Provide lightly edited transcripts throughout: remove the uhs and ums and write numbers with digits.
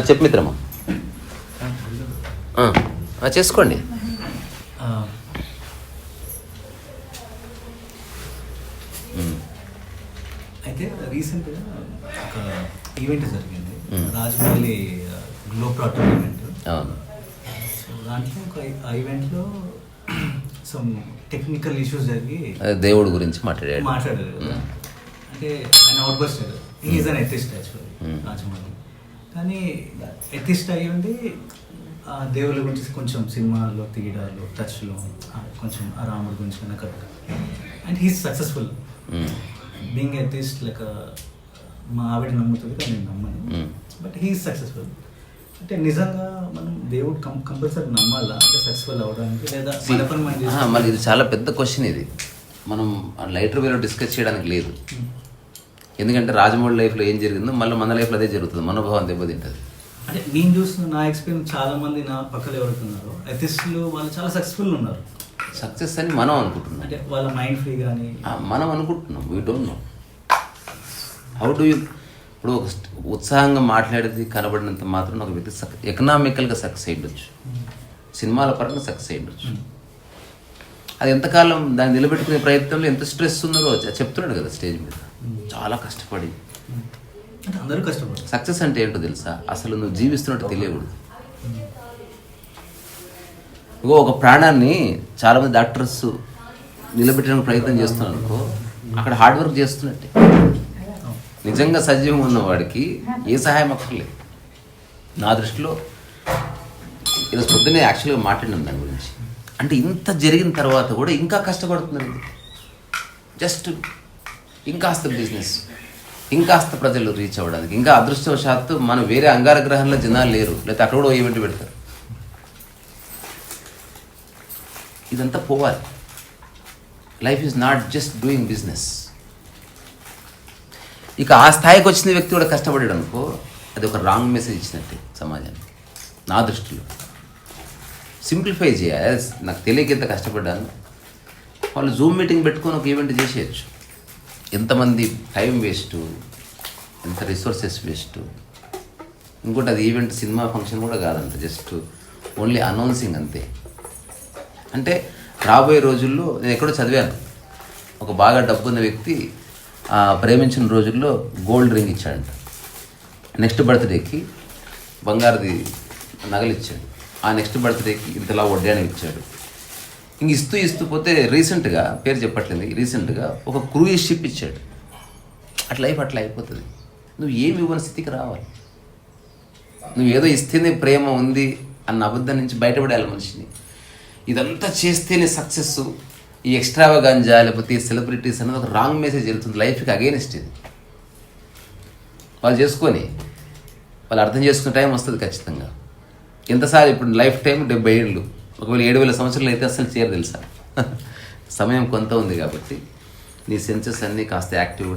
చెప్పు మిత్రమా. చేసుకోండి. అయితే రీసెంట్గా ఒక ఈవెంట్ జరిగింది, Rajamouli globe trotter event. So దాంట్లో ఒక ఈవెంట్లో సమ్ టెక్నికల్ ఇష్యూస్ జరిగి దేవుడి గురించి మాట్లాడారు కదా. అంటే ఆయన outburst is an atheist actually Rajamouli. కానీ ఎథిస్ట్ అయ్యి ఉండి దేవుళ్ళ గురించి కొంచెం సినిమాలో తీయడాలు టచ్లో కొంచెం ఆ రాముడి గురించి కన్నా కదా. And he's successful being atheist. Like మా ఆవిడ నమ్ముతుంది కానీ నేను నమ్మను, బట్ హీఈస్ సక్సెస్ఫుల్. అంటే నిజంగా మనం దేవుడు కంపల్సరీ నమ్మాలా అంటే సక్సెస్ఫుల్ అవ్వడానికి, లేదా మళ్ళీ ఇది చాలా పెద్ద క్వశ్చన్. ఇది మనం లైటర్ వేలో డిస్కస్ చేయడానికి లేదు. ఎందుకంటే రాజమౌళి లైఫ్లో ఏం జరిగిందో మళ్ళీ మన లైఫ్లో అదే జరుగుతుంది, మనోభావం దెబ్బతింటుంది. అంటే నేను చూస్తున్న నా ఎక్స్పీరియన్స్ చాలా మంది నా పక్కన ఎవరుతున్నారు ఎథిస్టులు, వాళ్ళు చాలా సక్సెస్ఫుల్ ఉన్నారు. సక్సెస్ అని మనం అనుకుంటున్నాం, అంటే వాళ్ళ మైండ్ ఫ్రీ కానీ మనం అనుకుంటున్నాం. We don't know how do you. ఇప్పుడు ఒక ఉత్సాహంగా మాట్లాడేది కనబడినంత మాత్రం ఒక వ్యక్తి ఎకనామికల్గా సక్సెస్ అయ్యొచ్చు, సినిమాల పరంగా సక్సెస్ అయ్యొచ్చు. అది ఎంతకాలం దాన్ని నిలబెట్టుకునే ప్రయత్నంలో ఎంత స్ట్రెస్ ఉందో చెప్తున్నాడు కదా స్టేజ్ మీద. చాలా కష్టపడి అందరూ కష్టపడి సక్సెస్ అంటే ఏంటో తెలుసా? అసలు నువ్వు జీవిస్తున్నట్టు తెలియకూడదు. ఇంకో ఒక ప్రాణాన్ని చాలామంది డాక్టర్స్ నిలబెట్టడానికి ప్రయత్నం చేస్తున్నారు అనుకో, అక్కడ హార్డ్ వర్క్ చేస్తున్నట్టే. నిజంగా సజీవం ఉన్నవాడికి ఏ సహాయం అక్కర్లేదు నా దృష్టిలో. ఈరోజు పొద్దున్నే యాక్చువల్గా మాట్లాడినాం దాని గురించి. అంటే ఇంత జరిగిన తర్వాత కూడా ఇంకా కష్టపడుతున్నారు. జస్ట్ ఇంకాస్త బిజినెస్, ఇంకాస్త ప్రజలు రీచ్ అవ్వడానికి. ఇంకా అదృష్టవశాత్తు మనం వేరే అంగార గ్రహంలో జనాలు లేరు, లేకపోతే అక్కడ కూడా ఈవెంట్ పెడతారు. ఇదంతా పోవాలి. Life is not just doing business. ఇక ఆ స్థాయికి వచ్చిన వ్యక్తి కూడా కష్టపడాడు అనుకో, అది ఒక రాంగ్ మెసేజ్ ఇచ్చినట్టే సమాజానికి నా దృష్టిలో. సింప్లిఫై చేయాలి. నాకు తెలియక ఎంత కష్టపడ్డాను. వాళ్ళు జూమ్ మీటింగ్ పెట్టుకొని ఒక ఈవెంట్ చేసేయచ్చు. ఎంతమంది టైం వేస్ట్, ఎంత రిసోర్సెస్ వేస్ట్. ఇంకోటి అది ఈవెంట్ సినిమా ఫంక్షన్ కూడా కాదంట, జస్ట్ ఓన్లీ అనౌన్సింగ్ అంతే. అంటే రాబోయే రోజుల్లో నేను ఎక్కడో చదివాను, ఒక బాగా డబ్బున్న వ్యక్తి ప్రేమించిన రోజుల్లో గోల్డ్ రింగ్ ఇచ్చాడంట. నెక్స్ట్ బర్త్డేకి బంగారుది నగలు ఇచ్చాడు. ఆ నెక్స్ట్ బర్త్డేకి ఇంతలా వడ్డానం ఇచ్చాడు. ఇంక ఇస్తూ పోతే రీసెంట్గా, పేరు చెప్పట్లేదు, రీసెంట్గా ఒక క్రూయిజ్ షిప్ ఇచ్చాడు. అట్లా అయిపోతుంది. నువ్వు ఏమి ఇవ్వని స్థితికి రావాలి. నువ్వు ఏదో ఇస్తేనే ప్రేమ ఉంది అన్న అబద్ధం నుంచి బయటపడాలి మనిషిని. ఇదంతా చేస్తేనే సక్సెస్, ఈ ఎక్స్ట్రావగాంజా లేకపోతే సెలబ్రిటీస్ అనేది ఒక రాంగ్ మెసేజ్ వెళ్తుంది లైఫ్కి అగైనెస్ట్. ఇది వాళ్ళు చేసుకొని వాళ్ళు అర్థం చేసుకునే టైం వస్తుంది ఖచ్చితంగా. ఎంతసారి ఇప్పుడు లైఫ్ టైం 70 ఏళ్ళు, ఒకవేళ 7,000 సంవత్సరాలు అయితే అసలు చేయరు తెలుసా. సమయం కొంత ఉంది కాబట్టి నీ సెన్సెస్ అన్నీ కాస్త యాక్టివ్,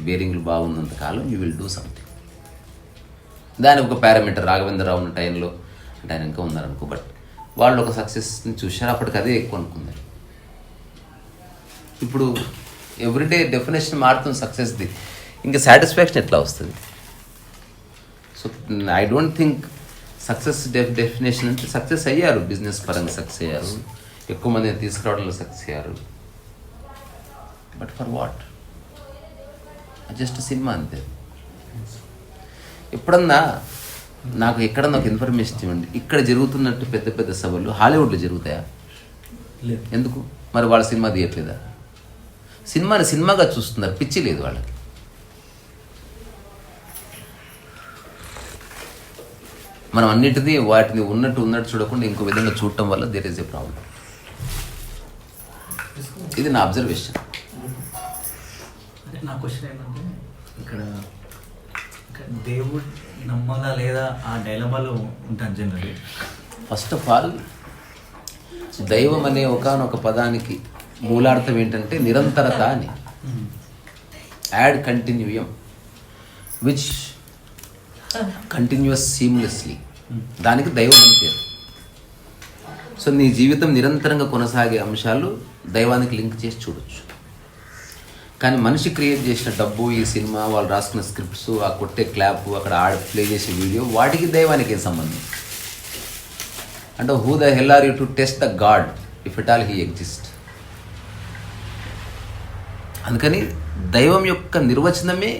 బేరింగ్లు బాగున్నంత కాలం యూ విల్ డూ సంథింగ్. దానికి ఒక పారామీటర్ రాఘవేంద్రరావు ఉన్న టైంలో అంటే ఆయన ఇంకా ఉన్నారనుకో, బట్ వాళ్ళు ఒక సక్సెస్ని చూశారు, అప్పటికి అదే ఎక్కువ అనుకున్నారు. ఇప్పుడు ఎవ్రీడే డెఫినేషన్ మారుతుంది సక్సెస్ది. ఇంకా సాటిస్ఫాక్షన్ ఎట్లా వస్తుంది? So I don't think success definition అంటే సక్సెస్ అయ్యారు, బిజినెస్ పరంగా సక్సెస్ అయ్యారు, ఎక్కువ మందిని తీసుకురావడంలో సక్సెస్ అయ్యారు. But for what? Just cinema అంతే. ఎప్పుడన్నా నాకు ఎక్కడన్నా ఒక ఇన్ఫర్మేషన్ ఇవ్వండి, ఇక్కడ జరుగుతున్నట్టు పెద్ద పెద్ద సభలు హాలీవుడ్లో జరుగుతాయా? ఎందుకు మరి? వాళ్ళ సినిమా తీయట్లేదా? సినిమాని సినిమాగా చూస్తున్నారు, పిచ్చి లేదు వాళ్ళకి. మనం అన్నిటినీ వాటిని ఉన్నట్టు చూడకుండా ఇంకో విధంగా చూడటం వల్ల దేర్ ఈజ్ ఏ ప్రాబ్లం. ఇది నా అబ్జర్వేషన్. నా క్వశ్చన్ ఏంటంటే ఇక్కడ దేవుడు నమ్మాలా లేదా ఆ డైలమాలో ఉంటాను జనరల్లీ. ఫస్ట్ ఆఫ్ ఆల్ దైవం అనే ఒకానొక పదానికి మూలార్థం ఏంటంటే నిరంతరత అని. Add continuum, which continuous seamlessly, దానికి దైవం అని పేరు. సో నీ జీవితం నిరంతరంగా కొనసాగే అంశాలు దైవానికి లింక్ చేసి చూడొచ్చు. కానీ మనిషి క్రియేట్ చేసిన డబ్బు, ఈ సినిమా, వాళ్ళు రాసుకున్న స్క్రిప్ట్స్, ఆ కొట్టే క్లాప్, అక్కడ ప్లే చేసే వీడియో, వాటికి దైవానికి ఏం సంబంధం? అంటే who the hell are you to test the god if it all he exist? అందుకని దైవం యొక్క నిర్వచనమే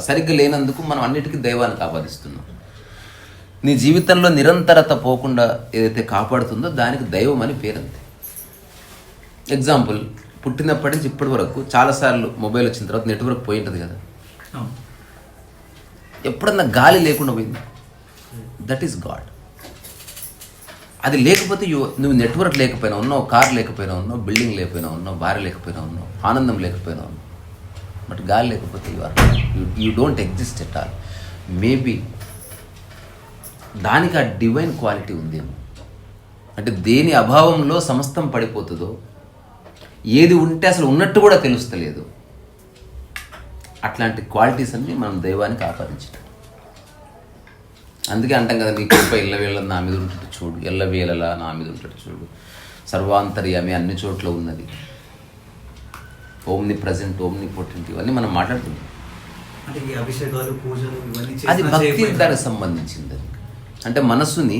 సరిగ్గా లేనందుకు మనం అన్నిటికీ దైవానికి ఆపాదిస్తున్నాం. నీ జీవితంలో నిరంతరత పోకుండా ఏదైతే కాపాడుతుందో దానికి దైవం అని పేరంతే. ఎగ్జాంపుల్, పుట్టినప్పటి నుంచి ఇప్పటి వరకు చాలాసార్లు మొబైల్ వచ్చిన తర్వాత నెట్వర్క్ పోయి ఉంటుంది కదా, ఎప్పుడన్నా గాలి లేకుండా పోయింది, దట్ ఈస్ గాడ్. అది లేకపోతే నువ్వు నెట్వర్క్ లేకపోయినా ఉన్నావు, కార్ లేకపోయినా ఉన్నావు, బిల్డింగ్ లేకపోయినా ఉన్నావు, భార్య లేకపోయినా ఉన్నావు, ఆనందం లేకపోయినా ఉన్నావు, బట్ గాలి లేకపోతే you don't exist at all. Maybe దానికి ఆ డివైన్ క్వాలిటీ ఉందేమో. అంటే దేని అభావంలో సమస్తం పడిపోతుందో, ఏది ఉంటే అసలు ఉన్నట్టు కూడా తెలుస్తలేదు, అట్లాంటి క్వాలిటీస్ అన్ని మనం దైవానికి ఆపాదించడం. అందుకే అంటాం కదా, నీ కృప ఎల్లవేళ నా మీద ఉంటుంది చూడు, ఎల్లవేళలా నా మీద ఉంటుంది చూడు, సర్వాంతర్యామి అన్ని చోట్ల ఉన్నది, ఓమ్ని ప్రజెంట్, ఓమ్ని పొటెంట్, ఇవన్నీ మనం మాట్లాడుతున్నాం. అంటే ఈ అభిషేకాలు, పూజలు ఇవన్నీ అది భక్తి దానికి సంబంధించింది. అంటే మనస్సుని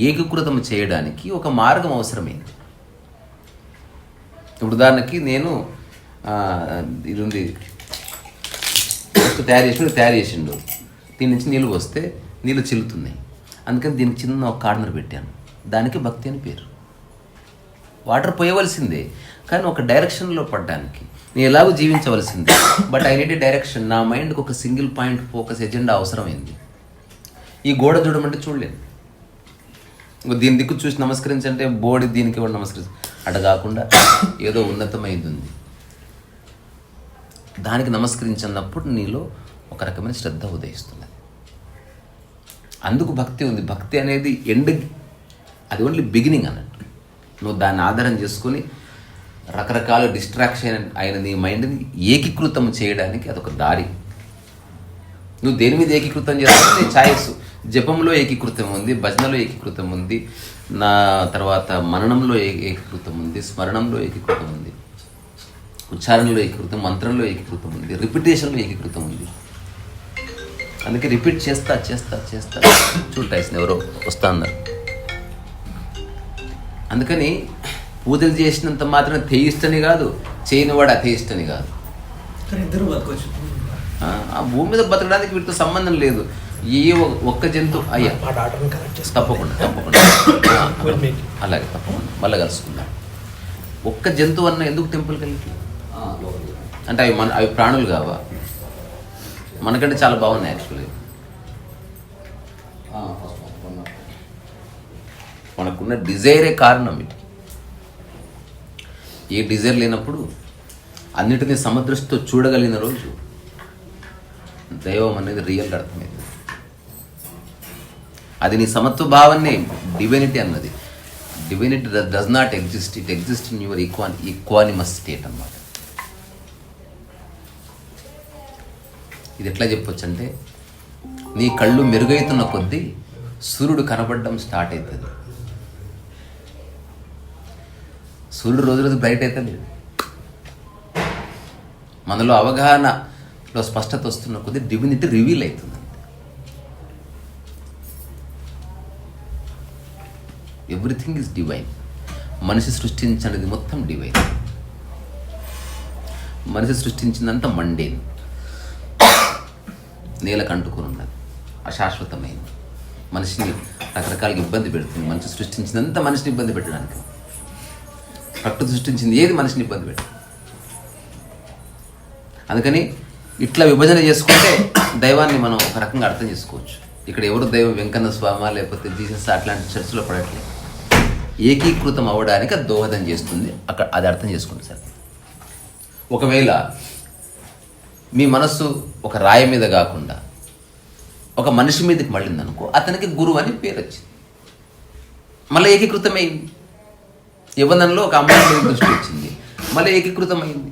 ఏకీకృతం చేయడానికి ఒక మార్గం అవసరమైంది. ఇప్పుడు ఉదాహరణకి నేను ఇది ఉంది, తయారు చేసిండు, దీని నుంచి నీళ్ళు వస్తే నీళ్ళు చిల్లుతున్నాయి, అందుకని దీనికి చిన్న ఒక కార్నర్ పెట్టాను, దానికి భక్తి అని పేరు. వాటర్ పోయవలసిందే కానీ ఒక డైరెక్షన్లో పడడానికి, నేను ఎలాగో జీవించవలసిందే, but I need a direction. నా మైండ్కి ఒక సింగిల్ పాయింట్ ఫోకస్ ఎజెండా అవసరమైంది. ఈ గోడ చూడమంటే చూడలేను, దీని దిక్కు చూసి నమస్కరించంటే బోడి దీనికి కూడా నమస్కరించ, అట కాకుండా ఏదో ఉన్నతమైంది ఉంది, దానికి నమస్కరించినప్పుడు నీలో ఒక రకమైన శ్రద్ధ ఉదయిస్తున్నది. అందుకు భక్తి ఉంది. భక్తి అనేది ఎండ్, అది ఓన్లీ బిగినింగ్ అన్నట్టు. నువ్వు దాన్ని ఆధారం చేసుకొని రకరకాల డిస్ట్రాక్షన్ అయిన నీ మైండ్ని ఏకీకృతం చేయడానికి అదొక దారి. నువ్వు దేని మీద ఏకీకృతం చేస్తావు, నీ ఛాయిస్. జపంలో ఏకీకృతం ఉంది, భజనలో ఏకీకృతం ఉంది, నా తర్వాత మననంలో ఏకీకృతం ఉంది, స్మరణంలో ఏకీకృతం ఉంది, ఉచ్చారణలో ఏకీకృతం, మంత్రంలో ఏకీకృతం ఉంది, రిపిటేషన్లో ఏకీకృతం ఉంది. అందుకే రిపీట్ చేస్తా చేస్తా చేస్తా చూడటాల్సిన ఎవరో వస్తా అన్నారు. అందుకని పూజలు చేసినంత మాత్రం థెయిస్ట్ అని కాదు, చేయనివాడు అథెయిస్ట్ అని కాదు. ఇద్దరు బతకొచ్చు. ఆ భూమి మీద బతకడానికి వీటితో సంబంధం లేదు. ఏ ఒక్క జంతువు అయ్యా తప్పకుండా అలాగే తప్పకుండా మళ్ళీ కలుసుకుందాం. ఒక్క జంతువు అన్న ఎందుకు టెంపుల్కి వెళ్ళి, అంటే అవి ప్రాణులు కావా? మనకంటే చాలా బాగున్నాయి యాక్చువల్లీ. మనకున్న డిజైరే కారణం ఇది. ఏ డిజైర్ లేనప్పుడు అన్నిటినీ సమదృష్టితో చూడగలిగిన రోజు దైవం అనేది రియల్గా అర్థమైంది. అది నీ సమత్వ భావాన్ని డివైనిటీ అన్నది. Divinity does not exist, it exist in your equanimous state అన్నమాట. ఇది ఎట్లా చెప్పొచ్చు అంటే, నీ కళ్ళు మెరుగైతున్న కొద్దీ సూర్యుడు కనబడడం స్టార్ట్ అవుతుంది. సూర్యుడు రోజు రోజు బ్రైట్ అవుతుంది. మనలో అవగాహనలో స్పష్టత వస్తున్న కొద్దీ డివినిటీ రివీల్ అవుతుంది. Everything is divine. మనిషి సృష్టించినది మొత్తం డివైన్. మనిషి సృష్టించిందంతా మండేన్, నేలకు అంటుకుని ఉన్నది, అశాశ్వతమైంది, మనిషిని రకరకాలుగా ఇబ్బంది పెడుతుంది. మనిషి సృష్టించినంత మనిషిని ఇబ్బంది పెట్టడానికి, ప్రకృతి సృష్టించింది ఏది మనిషిని ఇబ్బంది పెట్టదు. అందుకని ఇట్లా విభజన చేసుకుంటే దైవాన్ని మనం ఒక రకంగా అర్థం చేసుకోవచ్చు. ఇక్కడ ఎవరు దైవం, వెంకన్న స్వామి లేకపోతే జీసస్ అట్లాంటి చర్చలో పడట్లేదు. ఏకీకృతం అవ్వడానికి అది దోహదం చేస్తుంది. అక్కడ అది అర్థం చేసుకుంటే సార్. ఒకవేళ మీ మనస్సు ఒక రాయి మీద కాకుండా ఒక మనిషి మీదకి మళ్ళింది అనుకో, అతనికి గురువు అని పేరు వచ్చింది, మళ్ళీ ఏకీకృతమైంది. యవ్వనంలో ఒక అమ్మాయి మీదకి దృష్టి వచ్చింది, మళ్ళీ ఏకీకృతమైంది.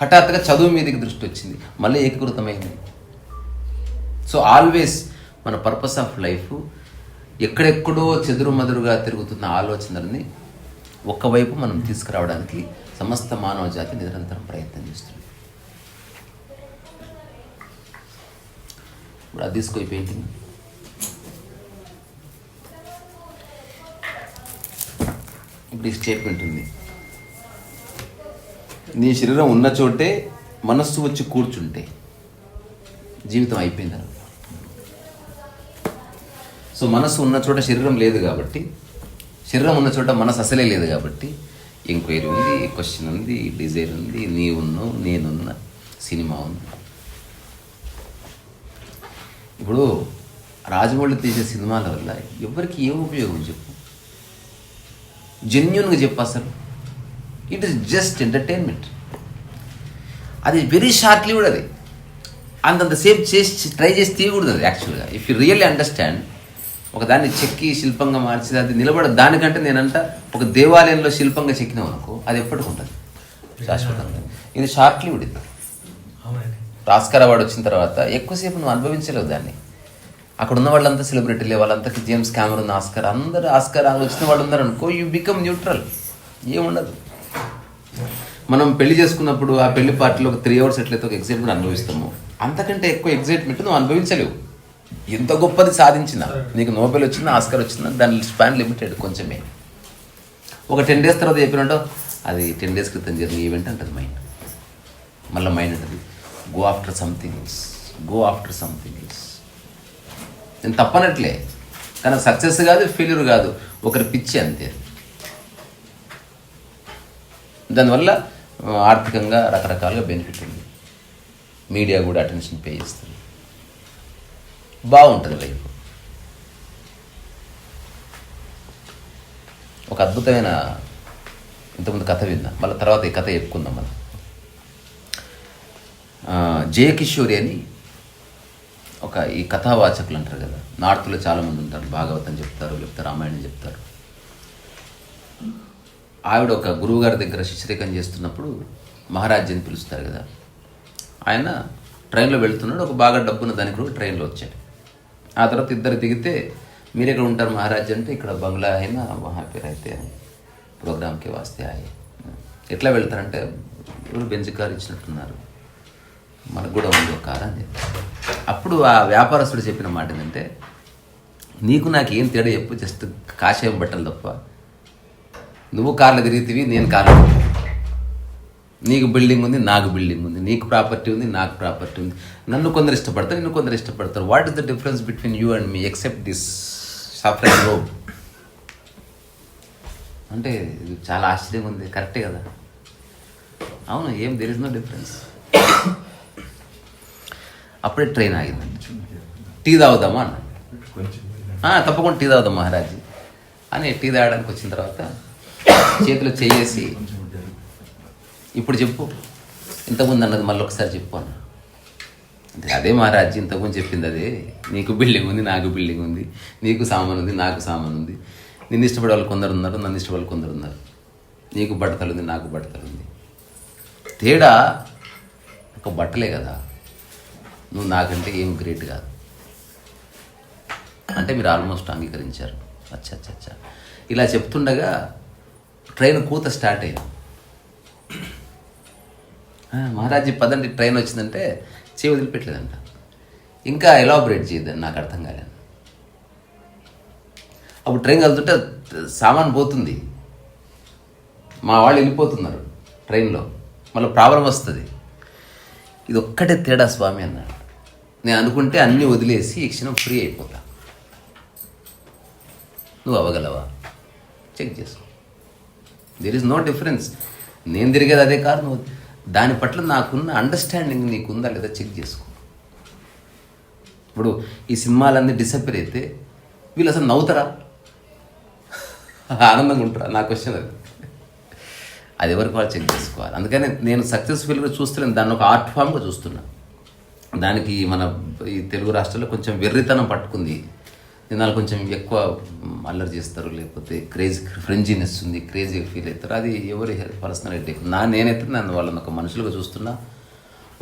హఠాత్తుగా చదువు మీదకి దృష్టి వచ్చింది, మళ్ళీ ఏకీకృతమైంది. సో ఆల్వేస్ మన పర్పస్ ఆఫ్ లైఫ్ ఎక్కడెక్కడో చెదురుమదురుగా తిరుగుతున్న ఆలోచనల్ని ఒక్కవైపు మనం తీసుకురావడానికి సమస్త మానవ జాతి నిరంతరం ప్రయత్నం చేస్తుంది. ఇప్పుడు అది తీసుకో పెయింటింగ్, ఇప్పుడు ఈ స్టేట్మెంట్ ఉంది, నీ శరీరం ఉన్న చోటే మనస్సు వచ్చి కూర్చుంటే జీవితం అయిపోయింది అనమాట. సో మనస్సు ఉన్న చోట శరీరం లేదు కాబట్టి, శరీరం ఉన్న చోట మనసు అసలే లేదు కాబట్టి ఎంక్వైరీ ఉంది, క్వశ్చన్ ఉంది, డిజైర్ ఉంది, నీవున్నావు, నేనున్నా, సినిమా ఉంది. ఇప్పుడు రాజమౌళి తీసే సినిమాల వల్ల ఎవరికి ఏం ఉపయోగం చెప్పు, జెన్యున్గా చెప్పు. అసలు ఇట్ ఈస్ జస్ట్ ఎంటర్టైన్మెంట్. అది వెరీ షార్ట్లీ కూడా, అది అంతంత సేపు చేసి ట్రై చేసి తీయకూడదు. అది యాక్చువల్గా ఇఫ్ యూ రియల్లీ అండర్స్టాండ్, ఒక దాన్ని చెక్కి శిల్పంగా మార్చి అది నిలబడదు. దానికంటే నేనంట ఒక దేవాలయంలో శిల్పంగా చెక్కినాం అనుకో, అది ఎప్పటికి ఉంటుంది శాశ్వతంగా. ఇది షార్ట్లీ ఉడిది. ఆస్కార్ అవార్డు వచ్చిన తర్వాత ఎక్కువసేపు నువ్వు అనుభవించలేవు దాన్ని. అక్కడ ఉన్న వాళ్ళంతా సెలబ్రిటీలే, వాళ్ళంతా జేమ్స్ కెమెరాన్, ఆస్కార్, అందరూ ఆస్కార్ వచ్చిన వాళ్ళు ఉన్నారనుకో, యూ బికమ్ న్యూట్రల్, ఏముండదు. మనం పెళ్లి చేసుకున్నప్పుడు ఆ పెళ్లి పార్టీలో ఒక 3 hours ఎట్లయితే ఒక ఎగ్జైట్మెంట్ అనుభవిస్తాము, అంతకంటే ఎక్కువ ఎగ్జైట్మెంట్ నువ్వు అనుభవించలేవు. ఎంత గొప్పది సాధించినా, నీకు నోబెల్ వచ్చినా, ఆస్కార్ వచ్చినా, దాని స్పాన్ లిమిటెడ్ కొంచెమే. ఒక 10 days తర్వాత చెప్పినట్టు అది 10 days క్రితం జరిగిన ఈవెంట్ అంటది మైండ్. మళ్ళీ మైండ్ అంటది go after something else, go after something else. నేను తప్పనట్లే, కానీ సక్సెస్ కాదు, ఫెయిల్యూర్ కాదు, ఒకరి పిచ్చి అంతే. దానివల్ల ఆర్థికంగా రకరకాలుగా బెనిఫిట్ ఉంది, మీడియా కూడా అటెన్షన్ పే చేస్తుంది, బాగుంటుంది లైఫ్. ఒక అద్భుతమైన ఇంతకుముందు కథ విన్నా, మళ్ళీ తర్వాత ఈ కథ చెప్పుకుందాం మనం. జయకిషోరి అని ఒక ఈ కథావాచకులు అంటారు కదా, నార్త్లో చాలామంది ఉంటారు, భాగవతం చెప్తారు, లేకపోతే రామాయణం చెప్తారు. ఆవిడ ఒక గురువుగారి దగ్గర శిష్యరికం చేస్తున్నప్పుడు మహారాజ్ అని పిలుస్తారు కదా, ఆయన ట్రైన్లో వెళ్తున్నాడు, ఒక బాగా డబ్బున్న దానికి కూడా ట్రైన్లో వచ్చాడు. ఆ తర్వాత ఇద్దరు దిగితే మీరు ఎక్కడ ఉంటారు మహారాజ్ అంటే, ఇక్కడ బంగ్లా అయినా వహా పే అయితే ప్రోగ్రామ్కి వాస్తే ఆయే. ఎట్లా వెళ్తారంటే, ఇప్పుడు బెంజ్ కారు ఇచ్చినట్టున్నారు, మనకు కూడా ఉంది ఒక కారు అని చెప్పి. అప్పుడు ఆ వ్యాపారస్తుడు చెప్పిన మాట ఏంటంటే, నీకు నాకు ఏం తేడా చెప్పు, జస్ట్ కాషాయం బట్టలు తప్ప, నువ్వు కార్లు తిరిగితివి, నేను కార్లు, నీకు బిల్డింగ్ ఉంది, నాకు బిల్డింగ్ ఉంది, నీకు ప్రాపర్టీ ఉంది, నాకు ప్రాపర్టీ ఉంది, నన్ను కొందరు ఇష్టపడతారు, నిన్ను కొందరు ఇష్టపడతారు. What is the difference between you and me except this software robe అంటే ఇది చాలా ఆశ్చర్యంగా ఉంది. కరెక్టే కదా, అవును, ఏం దెర్ ఇస్ నో డిఫరెన్స్. అప్పుడే ట్రైన్ ఆగిందండి. టీ తాగుదామా అన్నాడు. తప్పకుండా టీ తాగుదాం మహారాజ్ అని టీ తాగడానికి వచ్చిన తర్వాత చేతిలో చేసి, ఇప్పుడు చెప్పు, ఇంతకుముందు అన్నది మళ్ళీ ఒకసారి చెప్పు అన్న. అంటే అదే మహారాజ్, ఇంతకుముందు చెప్పింది అదే, నీకు బిల్డింగ్ ఉంది, నాకు బిల్డింగ్ ఉంది, నీకు సామాన్ ఉంది, నాకు సామాన్ ఉంది, నిన్ను ఇష్టపడే వాళ్ళు కొందరు ఉన్నారు, నన్ను ఇష్టపడే కొందరు ఉన్నారు, నీకు బట్టలు ఉంది, నాకు బట్టలు ఉంది, తేడా ఒక బట్టలే కదా, నువ్వు నాకంటే ఏం గ్రేట్ కాదు అంటే మీరు ఆల్మోస్ట్ అంగీకరించారు. అచ్చా అచ్చా అచ్చా ఇలా చెప్తుండగా ట్రైన్ కూత స్టార్ట్ అయింది. మహారాజీ పదండి ట్రైన్ వచ్చిందంటే చేయి వదిలిపెట్టలేదంట. ఇంకా ఎలాబరేట్ చేయద్దని నాకు అర్థం కాలేదు. అప్పుడు ట్రైన్ కలుతుంటే సామాన్ పోతుంది, మా వాళ్ళు వెళ్ళిపోతున్నారు ట్రైన్లో, మళ్ళీ ప్రాబ్లం వస్తుంది. ఇది ఒక్కటే తేడా స్వామి అన్నాడు. నేను అనుకుంటే అన్నీ వదిలేసి ఈ క్షణం ఫ్రీ అయిపోతా, నువ్వు అవ్వగలవా చెక్ చేసుకో. There is no difference. నేను తిరిగేది అదే కారు, నువ్వు దాని పట్ల నాకున్న అండర్స్టాండింగ్ నీకుందా లేదా చెక్ చేసుకో. ఇప్పుడు ఈ సినిమాలన్నీ డిసప్పేర్ అయితే వీళ్ళు అసలు నవ్వుతారా, ఆనందంగా ఉంటారా? నా క్వశ్చన్ అది. అది ఎవరికి వాళ్ళు చెక్ చేసుకోవాలి. అందుకని నేను సక్సెస్ఫుల్గా చూస్తున్నాను, దాన్ని ఒక ఆర్ట్ ఫామ్గా చూస్తున్నా. దానికి మన ఈ తెలుగు రాష్ట్రాల్లో కొంచెం వెర్రితనం పట్టుకుంది, జనాలు కొంచెం ఎక్కువ అల్లరి చేస్తారు, లేకపోతే క్రేజీ ఫ్రెంజీనెస్ ఉంది, క్రేజీగా ఫీల్ అవుతారు. అది ఎవరి పర్సనాలిటీ. నేనైతే నన్ను వాళ్ళని ఒక మనుషులుగా చూస్తున్నా.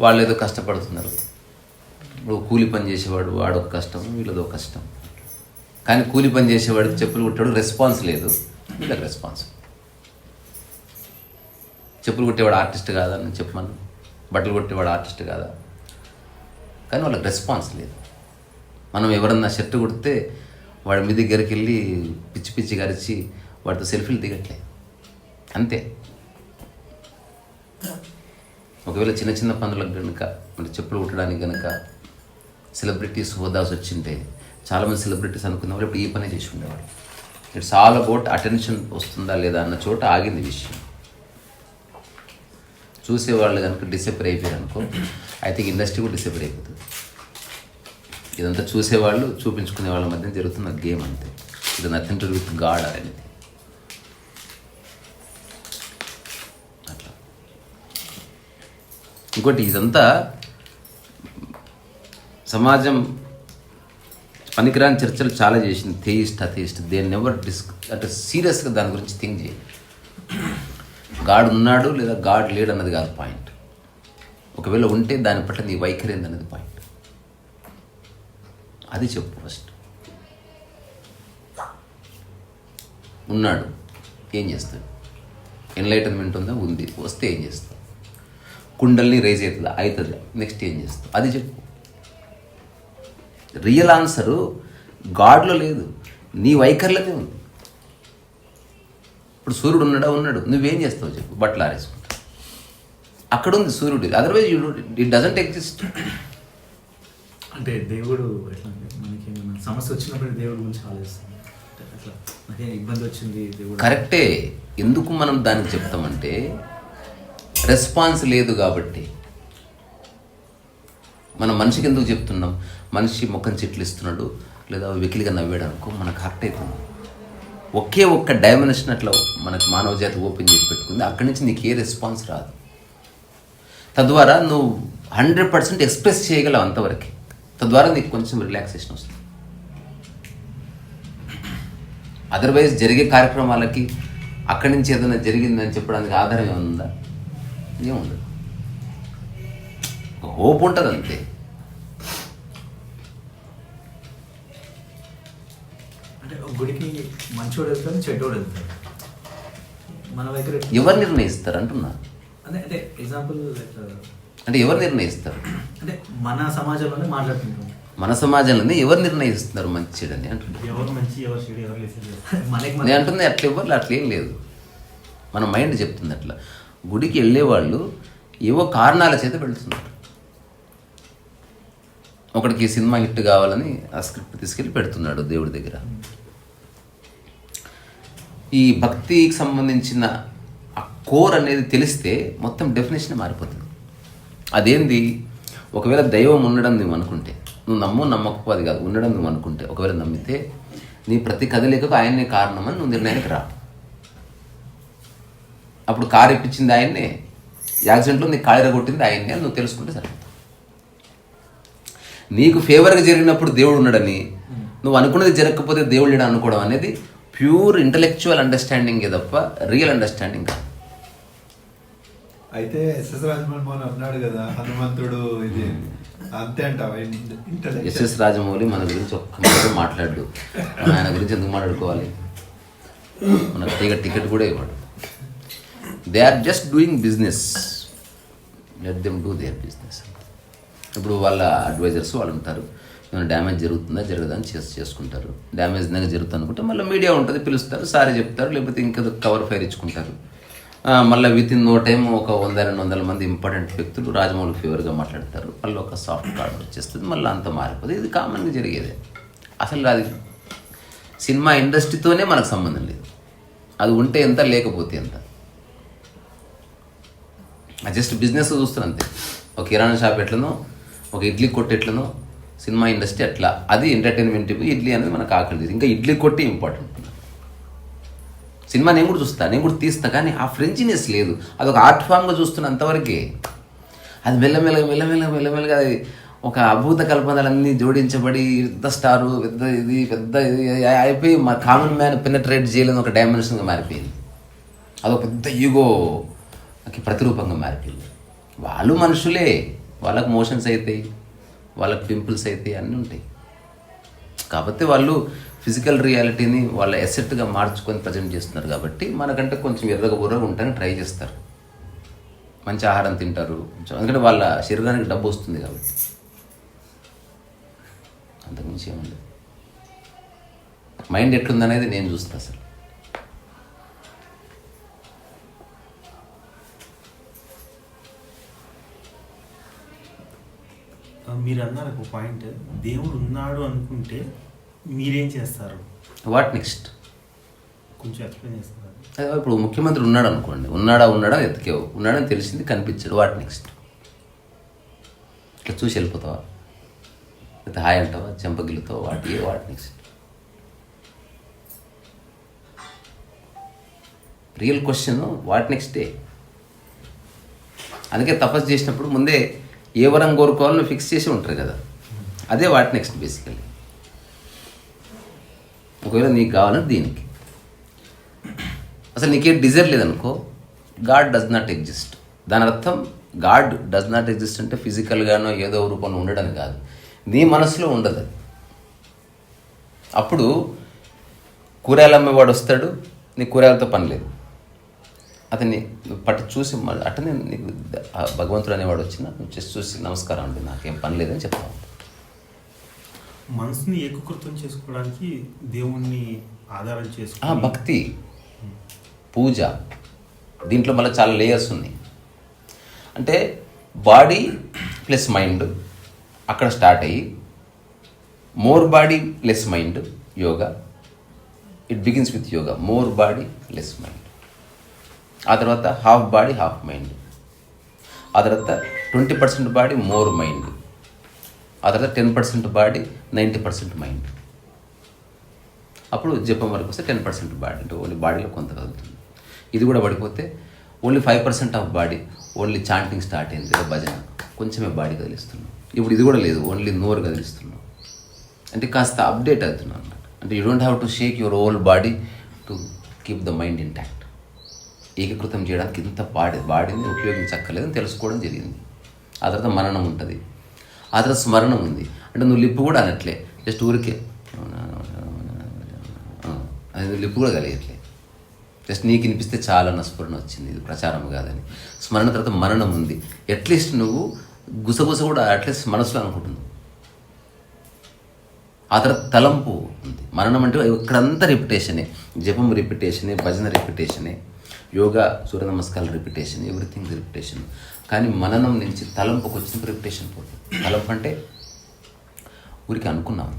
వాళ్ళు ఏదో కష్టపడుతున్నారు. ఇప్పుడు కూలి పని చేసేవాడు వాడొక కష్టం, వీళ్ళదో కష్టం. కానీ కూలి పని చేసేవాడికి చెప్పులు కుట్టాడు రెస్పాన్స్ లేదు, వీళ్ళకి రెస్పాన్స్. చెప్పులు కొట్టేవాడు ఆర్టిస్ట్ కాదా అని చెప్పమను, బట్టలు కొట్టేవాడు ఆర్టిస్ట్ కాదా? కానీ వాళ్ళకి రెస్పాన్స్ లేదు. మనం ఎవరన్నా షర్ట్ కొడితే వాడి మీద దగ్గరికి వెళ్ళి పిచ్చి పిచ్చి గరిచి వాడితో సెల్ఫీలు దిగట్లే, అంతే. ఒకవేళ చిన్న చిన్న పనులకు కనుక అంటే చెప్పులు కుట్టడానికి కనుక సెలబ్రిటీస్ హోదాస్ వచ్చింటే చాలామంది సెలబ్రిటీస్ అనుకున్న వాళ్ళు ఇప్పుడు ఈ పనే చేసి ఉండేవాడు. ఇట్స్ ఆల్ అబౌట్ అటెన్షన్ వస్తుందా లేదా అన్న చోట ఆగింది విషయం. చూసేవాళ్ళు కనుక డిసప్పర్ అయిపోయారు అనుకో, ఐ థింక్ ఇండస్ట్రీ కూడా డిసప్పర్ అయిపోతుంది. ఇదంతా చూసేవాళ్ళు చూపించుకునే వాళ్ళ మధ్య జరుగుతున్న గేమ్ అంతే. ఇది nothing to do with God అనేది. అట్లా ఇంకోటి ఇదంతా సమాజం పనికిరాని చర్చలు చాలా చేసింది. థెయిస్ట్ అథెయిస్ట్ దే నెవర్ అంటే సీరియస్గా దాని గురించి థింక్ చేయాలి. గాడ్ ఉన్నాడు లేదా గాడ్ లేడు అన్నది కాదు పాయింట్. ఒకవేళ ఉంటే దాని పట్ల నీ వైఖరి ఏందన్నది పాయింట్. అది చెప్పు ఫస్ట్. ఉన్నాడు, ఏం చేస్తాడు? ఎన్లైటన్మెంట్ ఉందా? ఉంది. వస్తే ఏం చేస్తావు? కుండల్ని రైజ్ అవుతుందా? అవుతుంది. నెక్స్ట్ ఏం చేస్తావు? అది చెప్పు. రియల్ ఆన్సరు గాడ్లో లేదు, నీ వైఖరిలోనే ఉంది. ఇప్పుడు సూర్యుడు ఉన్నాడు, నువ్వేం చేస్తావు చెప్పు? బట్టలు ఆరేసుకుంటావు, అక్కడ ఉంది సూర్యుడు. Otherwise it doesn't exist. అంటే దేవుడు ఎట్లా అంటే మనకి ఏమైనా సమస్య వచ్చినప్పుడు దేవుడు గురించి ఆలోచిస్తాం. అట్లా నాకే ఇబ్బంది వచ్చింది దేవుడు కరెక్టే. ఎందుకు మనం దానికి చెప్తామంటే రెస్పాన్స్ లేదు కాబట్టి. మనం మనిషికి ఎందుకు చెప్తున్నాం? మనిషి ముఖం చెట్లు ఇస్తున్నాడు లేదా వెకిలిగా నవ్వాడు అనుకో, మనకు హర్ట్ అవుతుంది. ఒకే ఒక్క డైమెన్షన్ అట్లా మనకు మానవ జాతి ఓపెన్ చేసి పెట్టుకుంది. అక్కడి నుంచి నీకు ఏ రెస్పాన్స్ రాదు. తద్వారా నువ్వు 100% ఎక్స్ప్రెస్ చేయగలవు అంతవరకు. తద్వారా నీకు కొంచెం రిలాక్సేషన్ వస్తుంది. అదర్వైజ్ జరిగే కార్యక్రమాలకి అక్కడి నుంచి ఏదైనా జరిగిందని చెప్పడానికి ఆధారం ఏముందా? ఏముండదు. హోప్ ఉంటుంది అంతే. అంటే గుడికి మంచోడు వెళ్తాడు, చెడ్డోడు వెళ్తాడు. మన దగ్గర ఎవరు నిర్ణయిస్తారు అంటున్నా? అదే అంటే ఎగ్జాంపుల్ అంటే ఎవరు నిర్ణయిస్తారు? అంటే మన సమాజంలోనే మాట్లాడుతుంటాం. మన సమాజంలోనే ఎవరు నిర్ణయిస్తున్నారు మంచి చెడని అంటున్నారు. నేను అంటుంది అట్లా ఎవరు అట్లా ఏం లేదు. మన మైండ్ చెప్తుంది అట్లా. గుడికి వెళ్ళేవాళ్ళు ఏవో కారణాల చేత వెళుతున్నారు. ఒకడికి సినిమా హిట్ కావాలని ఆ స్క్రిప్ట్ తీసుకెళ్ళి పెడుతున్నాడు దేవుడి దగ్గర. ఈ భక్తికి సంబంధించిన ఆ కోర్ అనేది తెలిస్తే మొత్తం డెఫినేషన్ మారిపోతుంది. అదేంది? ఒకవేళ దైవం ఉండడం నువ్వు అనుకుంటే, నువ్వు నమ్మకపో అది కాదు, ఉండడం నువ్వు అనుకుంటే, ఒకవేళ నమ్మితే నీ ప్రతి కదలికకు ఆయన్నే కారణమని నువ్వు నిర్ణయానికి రా. అప్పుడు కారు ఇప్పించింది ఆయన్నే, యాక్సిడెంట్లో నీకు కాళ్ళ కొట్టింది ఆయన్నే అని నువ్వు తెలుసుకుంటే సరే. నీకు ఫేవర్గా జరిగినప్పుడు దేవుడు ఉన్నాడని, నువ్వు అనుకున్నది జరగకపోతే దేవుడు లేడు అనుకోవడం అనేది ప్యూర్ ఇంటలెక్చువల్ అండర్స్టాండింగే తప్ప రియల్ అండర్స్టాండింగ్ కాదు. అయితే ఎస్ఎస్ రాజమౌళి అన్నాడు కదా, హనుమంతుడు ఇది అంతే అంటావా? ఎస్ఎస్ రాజమౌళి మన గురించి ఒక్క మాట్లాడు. ఆయన గురించి ఎందుకు మాట్లాడుకోవాలి? మనకు టికెట్ కూడా ఇవ్వడు. They are just doing business. Let them do their business. ఇప్పుడు వాళ్ళ అడ్వైజర్స్ వాళ్ళు ఉంటారు. ఏమైనా డ్యామేజ్ జరుగుతుందా జరగదా అని చేసుకుంటారు. డ్యామేజ్ నిజంగా జరుగుతుంది అనుకుంటే మళ్ళీ మీడియా ఉంటుంది, పిలుస్తారు, సారీ చెప్తారు, లేకపోతే ఇంకా కవర్ ఫైర్ ఇచ్చుకుంటారు. మళ్ళీ విత్ ఇన్ నో టైం ఒక 100-200 మంది ఇంపార్టెంట్ వ్యక్తులు రాజమౌళి ఫేవర్గా మాట్లాడతారు. మళ్ళీ ఒక సాఫ్ట్ కార్డ్ వచ్చేస్తుంది, మళ్ళీ అంత మారిపోతుంది. ఇది కామన్గా జరిగేదే. అసలు అది సినిమా ఇండస్ట్రీతోనే మనకు సంబంధం లేదు. అది ఉంటే ఎంత, లేకపోతే ఎంత. అది జస్ట్ బిజినెస్ చూస్తారు అంతే. ఒక కిరాణా షాప్ ఎట్లనో, ఒక ఇడ్లీ కొట్టు ఎట్లనో, సినిమా ఇండస్ట్రీ అట్లా. అది ఎంటర్టైన్మెంట్. ఇడ్లీ అనేది మనకు ఆకలి. ఇంకా ఇడ్లీ కొట్టి ఇంపార్టెంట్. సినిమా నేను కూడా చూస్తా, నేను కూడా తీస్తా, కానీ ఆ ఫ్రెంచినెస్ లేదు. అదొక ఆర్ట్ ఫామ్గా చూస్తున్న అంతవరకే. అది మెల్లమెల్లగా అది ఒక అభూత కల్పనలన్నీ జోడించబడి పెద్ద స్టారు, పెద్ద ఇది అయిపోయి మా కామన్ మ్యాన్ పెనట్రేట్ చేయలేని ఒక డైమెన్షన్గా మారిపోయింది. అదొక పెద్ద ఈగోకి ప్రతిరూపంగా మారిపోయింది. వాళ్ళు మనుషులే, వాళ్ళకు మోషన్స్ అవుతాయి, వాళ్ళకి పింపుల్స్ అవుతాయి, అన్నీ ఉంటాయి. కాబట్టి వాళ్ళు ఫిజికల్ రియాలిటీని వాళ్ళ ఎసెట్గా మార్చుకొని ప్రజెంట్ చేస్తున్నారు. కాబట్టి మనకంటే కొంచెం ఎర్రగా బుర్రగా ఉంటానికి ట్రై చేస్తారు. మంచి ఆహారం తింటారు, ఎందుకంటే వాళ్ళ శరీరానికి డబ్బు వస్తుంది కాబట్టి. అంతకుమించి ఏముంది. మైండ్ ఎట్లుందనేది నేను చూస్తాను అసలు. మీరు అన్నారు ఒక పాయింట్, దేవుడు ఉన్నాడు అనుకుంటే మీరేం చేస్తారు? What next? కొంచెం ఎక్స్ప్లెయిన్ చేస్తారు. ఇప్పుడు ముఖ్యమంత్రి ఉన్నాడు అనుకోండి, ఉన్నాడా ఎతికేవు, ఉన్నాడని తెలిసింది, కనిపించాడు, వాట్ నెక్స్ట్? ఇట్లా చూసి వెళ్ళిపోతావా? అయితే హాయ్ అంటావా, చెంపగిలుతావా, what next? Real question what next day. అందుకే తపస్సు చేసినప్పుడు ముందే ఏ వరం కోరుకోవాలని ఫిక్స్ చేసి ఉంటారు కదా, అదే వాట్ నెక్స్ట్ బేసికలీ. ఒకవేళ నీకు కావాలని దీనికి అసలు నీకేం డిజైర్ లేదనుకో, గాడ్ డస్ నాట్ ఎగ్జిస్ట్. దాని అర్థం గాడ్ డస్ నాట్ ఎగ్జిస్ట్ అంటే ఫిజికల్గానో ఏదో రూపంలో ఉండడం కాదు, నీ మనసులో ఉండదు అది. అప్పుడు కూరగాయలు అమ్మేవాడు వస్తాడు, నీ కూరగాయలతో పని లేదు, అతన్ని పట్టి చూసి అట్టనే నీకు భగవంతుడు అనేవాడు వచ్చినా నువ్వు చేసి చూసి నమస్కారం అండి, నాకేం పని లేదని చెప్తావు. మనసుని ఏకీకృతం చేసుకోవడానికి దేవుణ్ణి ఆధారం చేసుకో భక్తి, పూజ, దీంట్లో మళ్ళీ చాలా లేయర్స్ ఉన్నాయి. అంటే బాడీ ప్లస్ మైండ్ అక్కడ స్టార్ట్ అయ్యి more body less mind yoga. It begins with yoga, more body less mind. ఆ తర్వాత హాఫ్ బాడీ హాఫ్ మైండ్. ఆ తర్వాత 20% బాడీ మోర్ మైండ్. ఆ తర్వాత 10% బాడీ 90% మైండ్. అప్పుడు జపం వరకు వస్తే 10% బాడీ, అంటే ఓన్లీ బాడీలో కొంత కదులుతుంది. ఇది కూడా పడిపోతే only 5% of body, only chanting start అయింది, భజన కొంచెమే బాడీ కదిలిస్తున్నాం. ఇప్పుడు ఇది కూడా లేదు, ఓన్లీ నోరు కదిలిస్తున్నాం. అంటే కాస్త అప్డేట్ అవుతున్నాం అన్నమాట. అంటే you don't have to Sheikh your whole body to keep the mind intact. ఏకీకృతం చేయడానికి ఇంత బాడీని ఉపయోగించక్కర్లేదని తెలుసుకోవడం జరిగింది. ఆ తర్వాత మననం ఉంటుంది, ఆ తర్వాత స్మరణం ఉంది. అంటే నువ్వు లిప్పు కూడా అనట్లే, జస్ట్ ఊరికే అది లిప్పు కూడా కలిగట్లే, జస్ట్ నీకు వినిపిస్తే చాలా నా స్ఫురణ వచ్చింది, ఇది ప్రచారం కాదని. స్మరణ తర్వాత మననం ఉంది. అట్లీస్ట్ నువ్వు గుసగుస కూడా అట్లీస్ట్ మనసులో అనుకుంటున్నావు. ఆ తర్వాత తలంపు ఉంది. మననం అంటే ఇక్కడంతా రిపిటేషనే, జపం రిపిటేషనే, భజన రిపిటేషనే, యోగా సూర్య నమస్కారాలు రిపిటేషన్, ఎవ్రీథింగ్ రిపిటేషన్. కానీ మననం నుంచి తలంపుకి వచ్చిన రిపిటేషన్ పోతుంది. తలంపు అంటే ఊరికి అనుకున్నాము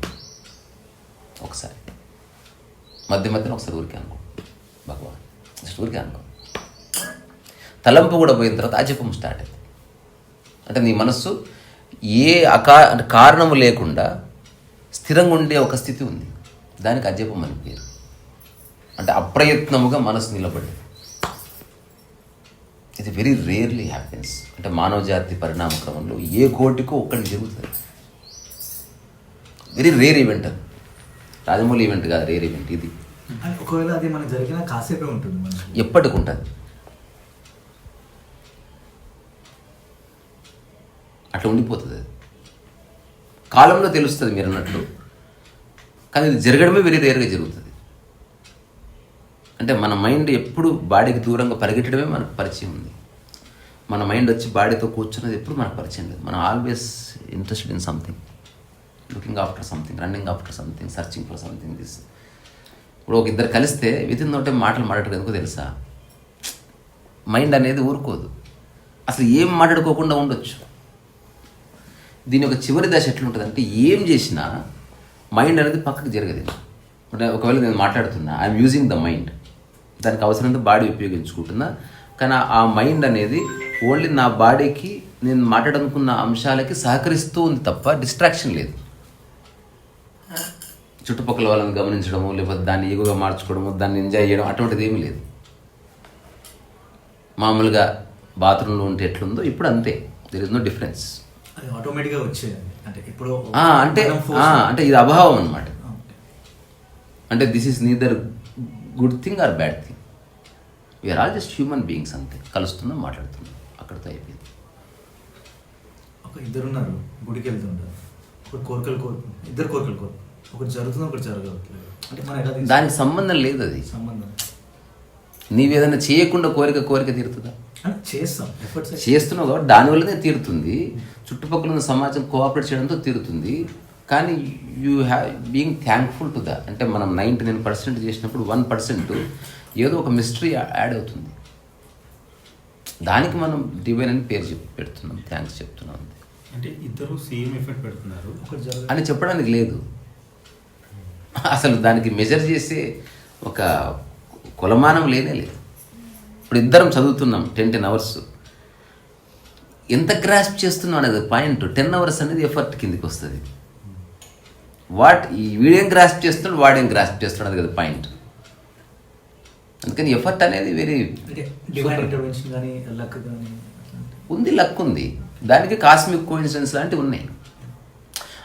ఒకసారి, మధ్యలో ఒకసారి ఊరికి అనుకో, భగవాన్ జస్ట్ ఊరికి అనుకో. తలంపు కూడా పోయిన తర్వాత అజపం స్టార్ట్ అయింది. అంటే నీ మనస్సు ఏ కారణము లేకుండా స్థిరంగా ఉండే ఒక స్థితి ఉంది, దానికి అజపం అని పేరు. అంటే అప్రయత్నముగా మనసు నిలబడి. ఇది వెరీ రేర్లీ హ్యాపెన్స్. అంటే మానవ జాతి పరిణామ క్రమంలో ఏ కోటికో ఒక్కటి జరుగుతుంది. వెరీ రేర్ ఈవెంట్ అది, రాజమౌళి ఈవెంట్ కాదు, రేర్ ఈవెంట్ ఇది. ఒకవేళ అది మనకు జరిగిన కాసేపే ఉంటుంది, ఎప్పటికి ఉంటుంది అట్లా ఉండిపోతుంది. అది కాలంలో తెలుస్తుంది మీరు అన్నట్లు, కానీ ఇది జరగడమే వెరీ రేర్గా జరుగుతుంది. అంటే మన మైండ్ ఎప్పుడు బాడీకి దూరంగా పరిగెట్టడమే మనకు పరిచయం ఉంది. మన మైండ్ వచ్చి బాడీతో కూర్చున్నది ఎప్పుడు మనకు పరిచయం లేదు. మనం always interested in something, looking after something, running after something, searching for something. This ఇప్పుడు ఒక ఇద్దరు కలిస్తే వితిన్ నోటే మాటలు మాట్లాడటం ఎందుకో తెలుసా? మైండ్ అనేది ఊరుకోదు, అసలు ఏం మాట్లాడుకోకుండా ఉండొచ్చు. దీని ఒక చివరి దశ ఎట్లుంటుంది అంటే, ఏం చేసినా మైండ్ అనేది పక్కకు జరగదు. అంటే ఒకవేళ నేను మాట్లాడుతున్నా, ఐఎమ్ యూజింగ్ ద మైండ్, దానికి అవసరమైతే బాడీ ఉపయోగించుకుంటున్నా, కానీ ఆ మైండ్ అనేది ఓన్లీ నా బాడీకి నేను మాట్లాడనుకున్న అంశాలకి సహకరిస్తూ ఉంది తప్ప డిస్ట్రాక్షన్ లేదు. చుట్టుపక్కల వాళ్ళని గమనించడము, లేకపోతే దాన్ని ఈగోగా మార్చుకోవడము, దాన్ని ఎంజాయ్ చేయడం అటువంటిది ఏమీ లేదు. మామూలుగా బాత్రూంలో ఉంటే ఎట్లుందో ఇప్పుడు అంతే, దెర్ ఇస్ నో డిఫరెన్స్. అది ఆటోమేటిక్గా వచ్చేది. అంటే ఇప్పుడు అంటే ఇది అభావం అనమాట. అంటే this is neither good thing or bad thing. We are all just human beings, అంతే. కలుస్తున్నాం, మాట్లాడుతున్నాం, అక్కడితో అయిపోయింది. ఒక ఇద్దరు ఉన్నారు, గుడికి వెళ్తుంటారు, ఇద్దరు కోరికలు కోరు, ఒకటి జరుగుతుంది, ఒకటి జరగట్లేదు. అంటే మన దానికి సంబంధం లేదు, అది సంబంధం. నీవేదైనా చేయకుండా కోరిక తీరుతుందా? అంటే చేస్తాం, ఎఫర్ట్స్ చేస్తున్నావు కాబట్టి దానివల్లనే తీరుతుంది. చుట్టుపక్కల ఉన్న సమాజం కోఆపరేట్ చేయడంతో తీరుతుంది. కానీ you have being thankful to the, అంటే మనం 99% చేసినప్పుడు 1% ఏదో ఒక మిస్టరీ యాడ్ అవుతుంది. దానికి మనం డివైన్ అని పేరు పెడుతున్నాం, థ్యాంక్స్ చెప్తున్నాం అంటే ఇద్దరు సేమ్ ఎఫర్ట్ పెడుతున్నారు అని చెప్పడానికి లేదు. అసలు దానికి మెజర్ చేసే ఒక కొలమానం లేనే లేదు. ఇప్పుడు ఇద్దరం చదువుతున్నాం 10 hours. ఎంత గ్రాస్ప్ చేస్తున్నాం అనేది పాయింట్. 10 hours అనేది ఎఫర్ట్ కిందికి వస్తుంది. ఈ వీడేం గ్రాస్ప్ చేస్తున్నాడు, వాడేం గ్రాస్ప్ చేస్తున్నాడు అది కదా పాయింట్. అందుకని ఎఫర్ట్ అనేది వెరీ ఉంది, లక్ ఉంది. దానికి కాస్మిక్ కోఇన్సిడెన్స్ లాంటివి ఉన్నాయి.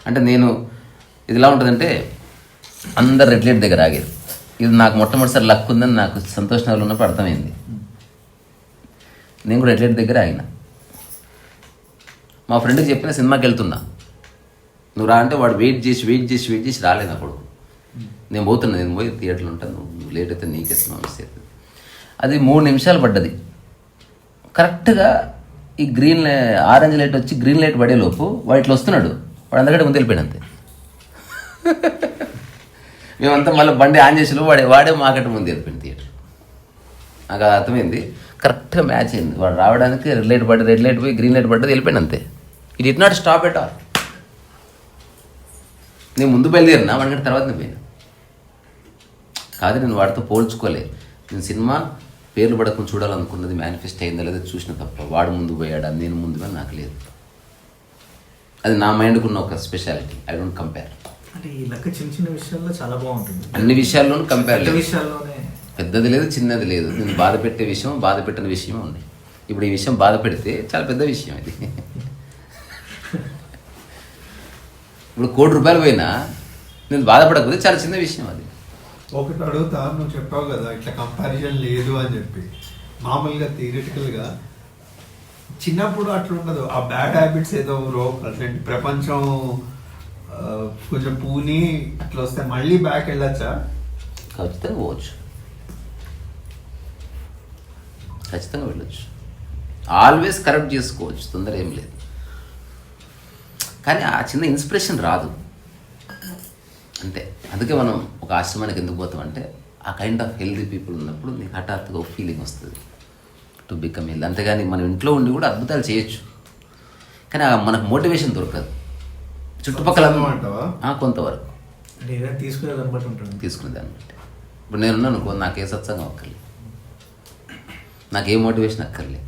అంటే నేను ఇది ఎలా ఉంటుందంటే, అందరు రెడ్ లైట్ దగ్గర ఆగారు. ఇది నాకు మొట్టమొదటిసారి లక్ ఉందని నాకు సంతోష్ నగర్లో ఉన్నప్పుడు అర్థమైంది. నేను కూడా రెడ్ లైట్ దగ్గర ఆగిన. మా ఫ్రెండ్కి చెప్పిన సినిమాకి వెళ్తున్నా, నువ్వు రా అంటే వాడు వెయిట్ చేసి రాలేదు. అప్పుడు నేను పోయి థియేటర్లో ఉంటాను, నువ్వు లేట్ అయితే నీకే సినిమా మిస్ అవుతుంది. అది 3 నిమిషాలు పడ్డది. కరెక్ట్గా ఈ ఆరెంజ్ లైట్ వచ్చి గ్రీన్ లైట్ పడేలోపు వాడు ఇట్లా వస్తున్నాడు, వాడు అందరికంటే ముందు వెళ్ళిపోయాడు అంతే. మేమంతా మళ్ళీ బండి ఆన్ చేసి వాడే మాకంటే ముందు వెళ్ళిపోయింది థియేటర్. నాకు అర్థమైంది, కరెక్ట్గా మ్యాచ్ అయింది. వాడు రావడానికి రెడ్ లైట్ పోయి గ్రీన్ లైట్ పడ్డది, వెళ్ళిపోయాడు అంతే. It it not stop at all. నేను ముందు బయలుదేరినా, వాడికంటే తర్వాత నేను పోయినా. కాదు, నేను వాడితో పోల్చుకోలే. నేను సినిమా పేర్లు పడకుండా చూడాలనుకున్నది మేనిఫెస్ట్ అయిందా లేదా చూసిన తప్ప. వాడు ముందు పోయాడా, నేను ముందు పోయి నాకు లేదు. అది నా మైండ్కున్న ఒక స్పెషాలిటీ. I don't compare. అంటే ఈ లెక్క చిన్న విషయాల్లో చాలా బాగుంటుంది. అన్ని విషయాల్లోనూ కంపేర్ లేదు. విషయాల్లోనే పెద్దది లేదు, చిన్నది లేదు. నేను బాధ పెట్టే విషయం, బాధ పెట్టిన విషయం ఉంది. ఇప్పుడు ఈ విషయం బాధ పెడితే చాలా పెద్ద విషయం ఇది. ఇప్పుడు ₹1,00,00,000 పోయినా నేను బాధపడకపోతే చాలా చిన్న విషయం అది. ఒకటి అడుగుతా, నువ్వు చెప్పావు కదా ఇట్లా కంపారిజన్ లేదు అని చెప్పి. మామూలుగా థియరిటికల్గా చిన్నప్పుడు అట్లా ఉండదు. ఆ బ్యాడ్ హ్యాబిట్స్ ఏదో అట్లాంటి ప్రపంచం కొంచెం పూని అట్లా వస్తే మళ్ళీ బ్యాక్ వెళ్ళొచ్చా? ఖచ్చితంగా పోవచ్చు, ఖచ్చితంగా వెళ్ళొచ్చు. ఆల్వేస్ కరెక్ట్ చేసుకోవచ్చు, తొందర ఏం లేదు. కానీ ఆ చిన్న ఇన్స్పిరేషన్ రాదు అంతే. అందుకే మనం ఒక ఆశ్రమానికి ఎందుకు పోతామంటే, ఆ కైండ్ ఆఫ్ హెల్దీ పీపుల్ ఉన్నప్పుడు నీకు హఠాత్తుగా ఒక ఫీలింగ్ వస్తుంది టు బికమ్ హెల్దీ. అంతేగాని మనం ఇంట్లో ఉండి కూడా అద్భుతాలు చేయొచ్చు, కానీ మనకు మోటివేషన్ దొరకదు. చుట్టుపక్కల కొంతవరకు తీసుకునే దాన్ని బట్టి. ఇప్పుడు నేనున్నాను అనుకో, నాకే సత్సంగం అక్కర్లేదు, నాకే మోటివేషన్ అక్కర్లేదు.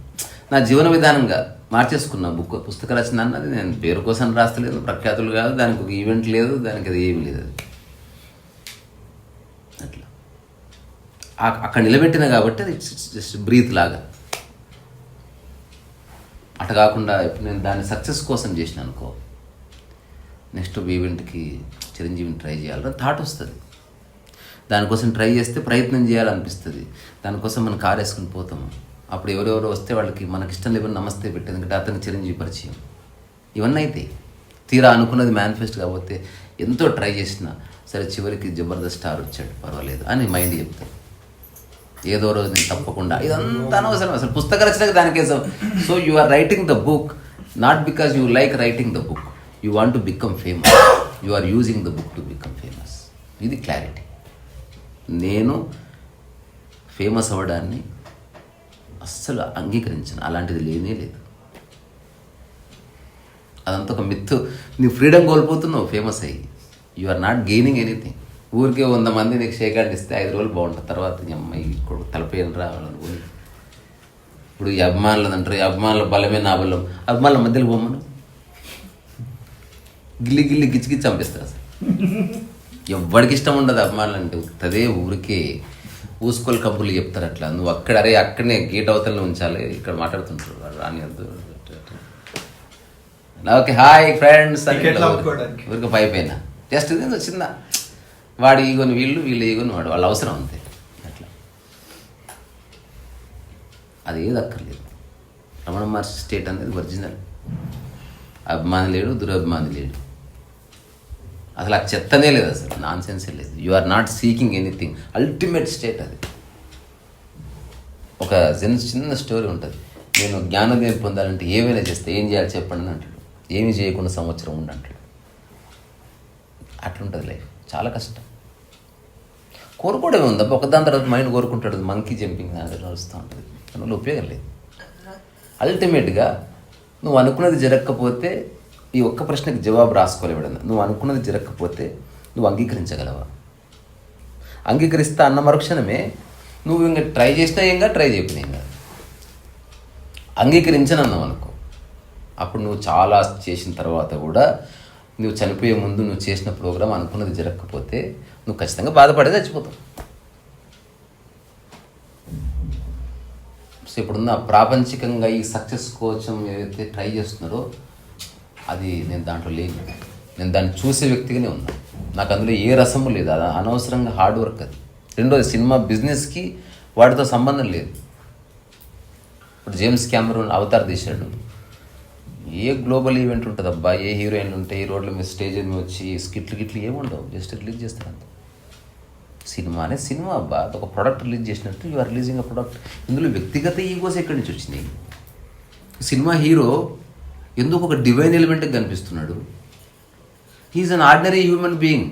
నా జీవన విధానంగా మార్చేసుకున్నా. పుస్తక రచన అన్నది నేను పేరు కోసం రాస్తలేదు, ప్రఖ్యాతులు కాదు, దానికి ఒక ఈవెంట్ లేదు, దానికి అది ఏమి లేదు. అది అట్లా అక్కడ నిలబెట్టిన కాబట్టి అది జస్ట్ బ్రీత్ లాగా. అట్లా కాకుండా ఇప్పుడు నేను దాన్ని సక్సెస్ కోసం చేసిన అనుకో, నెక్స్ట్ ఈవెంట్కి చిరంజీవిని ట్రై చేయాలని థాట్ వస్తుంది. దానికోసం ట్రై చేస్తే ప్రయత్నం చేయాలనిపిస్తుంది. దానికోసం మనం కారు వేసుకుని పోతాము. అప్పుడు ఎవరెవరో వస్తే వాళ్ళకి మనకి ఇష్టం లేవని నమస్తే పెట్టేది, ఎందుకంటే అతనికి చిరంజీవి పరిచయం. ఇవన్నీ అయితే తీరా అనుకున్నది మేనిఫెస్ట్ కాకపోతే ఎంతో ట్రై చేసినా సరే చివరికి జబర్దస్త్ స్టార్ వచ్చాడు, పర్వాలేదు అని మైండ్ చెప్తాను. ఏదో రోజు నేను తప్పకుండా, ఇదంతా అనవసరం అసలు. పుస్తక రచనకు దానికేసం. So you are writing the book not because you like writing the book, you want to become famous. You are using the book to become famous. ఇది క్లారిటీ. నేను ఫేమస్ అవ్వడాన్ని అస్సలు అంగీకరించను. అలాంటిది లేనే లేదు. అదంతా ఒక మిత్తు. నువ్వు ఫ్రీడమ్ కోల్పోతున్నావు ఫేమస్ అయ్యి. You are not gaining anything. ఊరికే 100 మంది నీకు షేక్ హ్యాండ్ ఇస్తే 5 రోజులు బాగుంటుంది, తర్వాత నీ అమ్మాయి తలపేయను రావాలని పోయి. ఇప్పుడు ఈ అభిమానులు అంటారు, ఈ అభిమానుల బలమే నా బలం. అభిమానుల మధ్యలో పోమను, గిల్లి గిచ్చి చంపిస్తారు. అసలు ఎవరికి ఇష్టం ఉండదు అభిమానులు అంటే. ఉత్తదే ఊరికే ఊసుకోలు కబుర్లు చెప్తారు. అట్లా నువ్వు అక్కడనే గేట్ అవతలని ఉంచాలి, ఇక్కడ మాట్లాడుతుంటారు రాని వద్దు. ఓకే హాయ్ ఫ్రెండ్స్ ఊరికి పైపోయినా జస్ట్ ఇది చిన్న వాడి ఈగోని వీళ్ళు ఈగోని వాడు, వాళ్ళ అవసరం అంతే. అట్లా అది ఏది అక్కర్లేదు. రమణ మహర్షి స్టేట్ అనేది ఒరిజినల్. అభిమాని లేడు, దురభిమాని లేడు. అసలు ఆ చెత్తనే లేదు, అసలు నాన్ సెన్సే లేదు. You are not seeking anything. Ultimate state అది. ఒక చిన్న స్టోరీ ఉంటుంది. నేను జ్ఞానోదయం పొందాలంటే ఏమైనా చేస్తే ఏం చేయాలి చెప్పండి అని అంటాడు. ఏమీ చేయకుండా సంవత్సరం ఉండి అంటాడు. అట్లుంటుంది లైఫ్, చాలా కష్టం. కోరుకోవడమే ఉందబ్బా, ఒకదాని తర్వాత మైండ్ కోరుకుంటాడు. మంకీ జంపింగ్ నడుస్తూ ఉంటుంది, దానివల్ల ఉపయోగం లేదు. అల్టిమేట్గా నువ్వు అనుకున్నది జరగకపోతే ఈ ఒక్క ప్రశ్నకి జవాబు రాసుకోలేవడం. నువ్వు అనుకున్నది జరగకపోతే నువ్వు అంగీకరించగలవా? అంగీకరిస్తా అన్న మరుక్షణమే నువ్వు ఇంకా ట్రై చేసినా ఏంగా, ట్రై చేయకుండా ఏం కాదు. అంగీకరించనన్నావు అనుకో, అప్పుడు నువ్వు చాలా చేసిన తర్వాత కూడా నువ్వు చనిపోయే ముందు నువ్వు చేసిన ప్రోగ్రాం అనుకున్నది జరగకపోతే నువ్వు ఖచ్చితంగా బాధపడే చచ్చిపోతావు. సో ఇప్పుడున్న ప్రాపంచికంగా ఈ సక్సెస్ కోసం ఏదైతే ట్రై చేస్తున్నారో అది నేను దాంట్లో లేను. నేను దాన్ని చూసే వ్యక్తిగానే ఉన్నా. నాకు అందులో ఏ రసము లేదు. అది అనవసరంగా హార్డ్ వర్క్. అది రెండోది, సినిమా బిజినెస్కి వాటితో సంబంధం లేదు. ఇప్పుడు జేమ్స్ కెమెరూన్ అవతార్ తీశాడు. ఏ గ్లోబల్ ఈవెంట్ ఉంటుంది అబ్బా, ఏ హీరోయిన్లు ఉంటాయి, ఈ రోడ్ల మీద స్టేజ్ మీద వచ్చి గిట్లు ఏముండవు, జస్ట్ రిలీజ్ చేస్తారు అంత. సినిమా అనే సినిమా అబ్బా, ఒక ప్రోడక్ట్ రిలీజ్ చేసినట్టు you are releasing a product. ఇందులో వ్యక్తిగత ఈగోస్ ఎక్కడి నుంచి వచ్చినాయి? సినిమా హీరో ఎందుకు ఒక డివైన్ ఎలిమెంట్కి కనిపిస్తున్నాడు? He is an ordinary human being.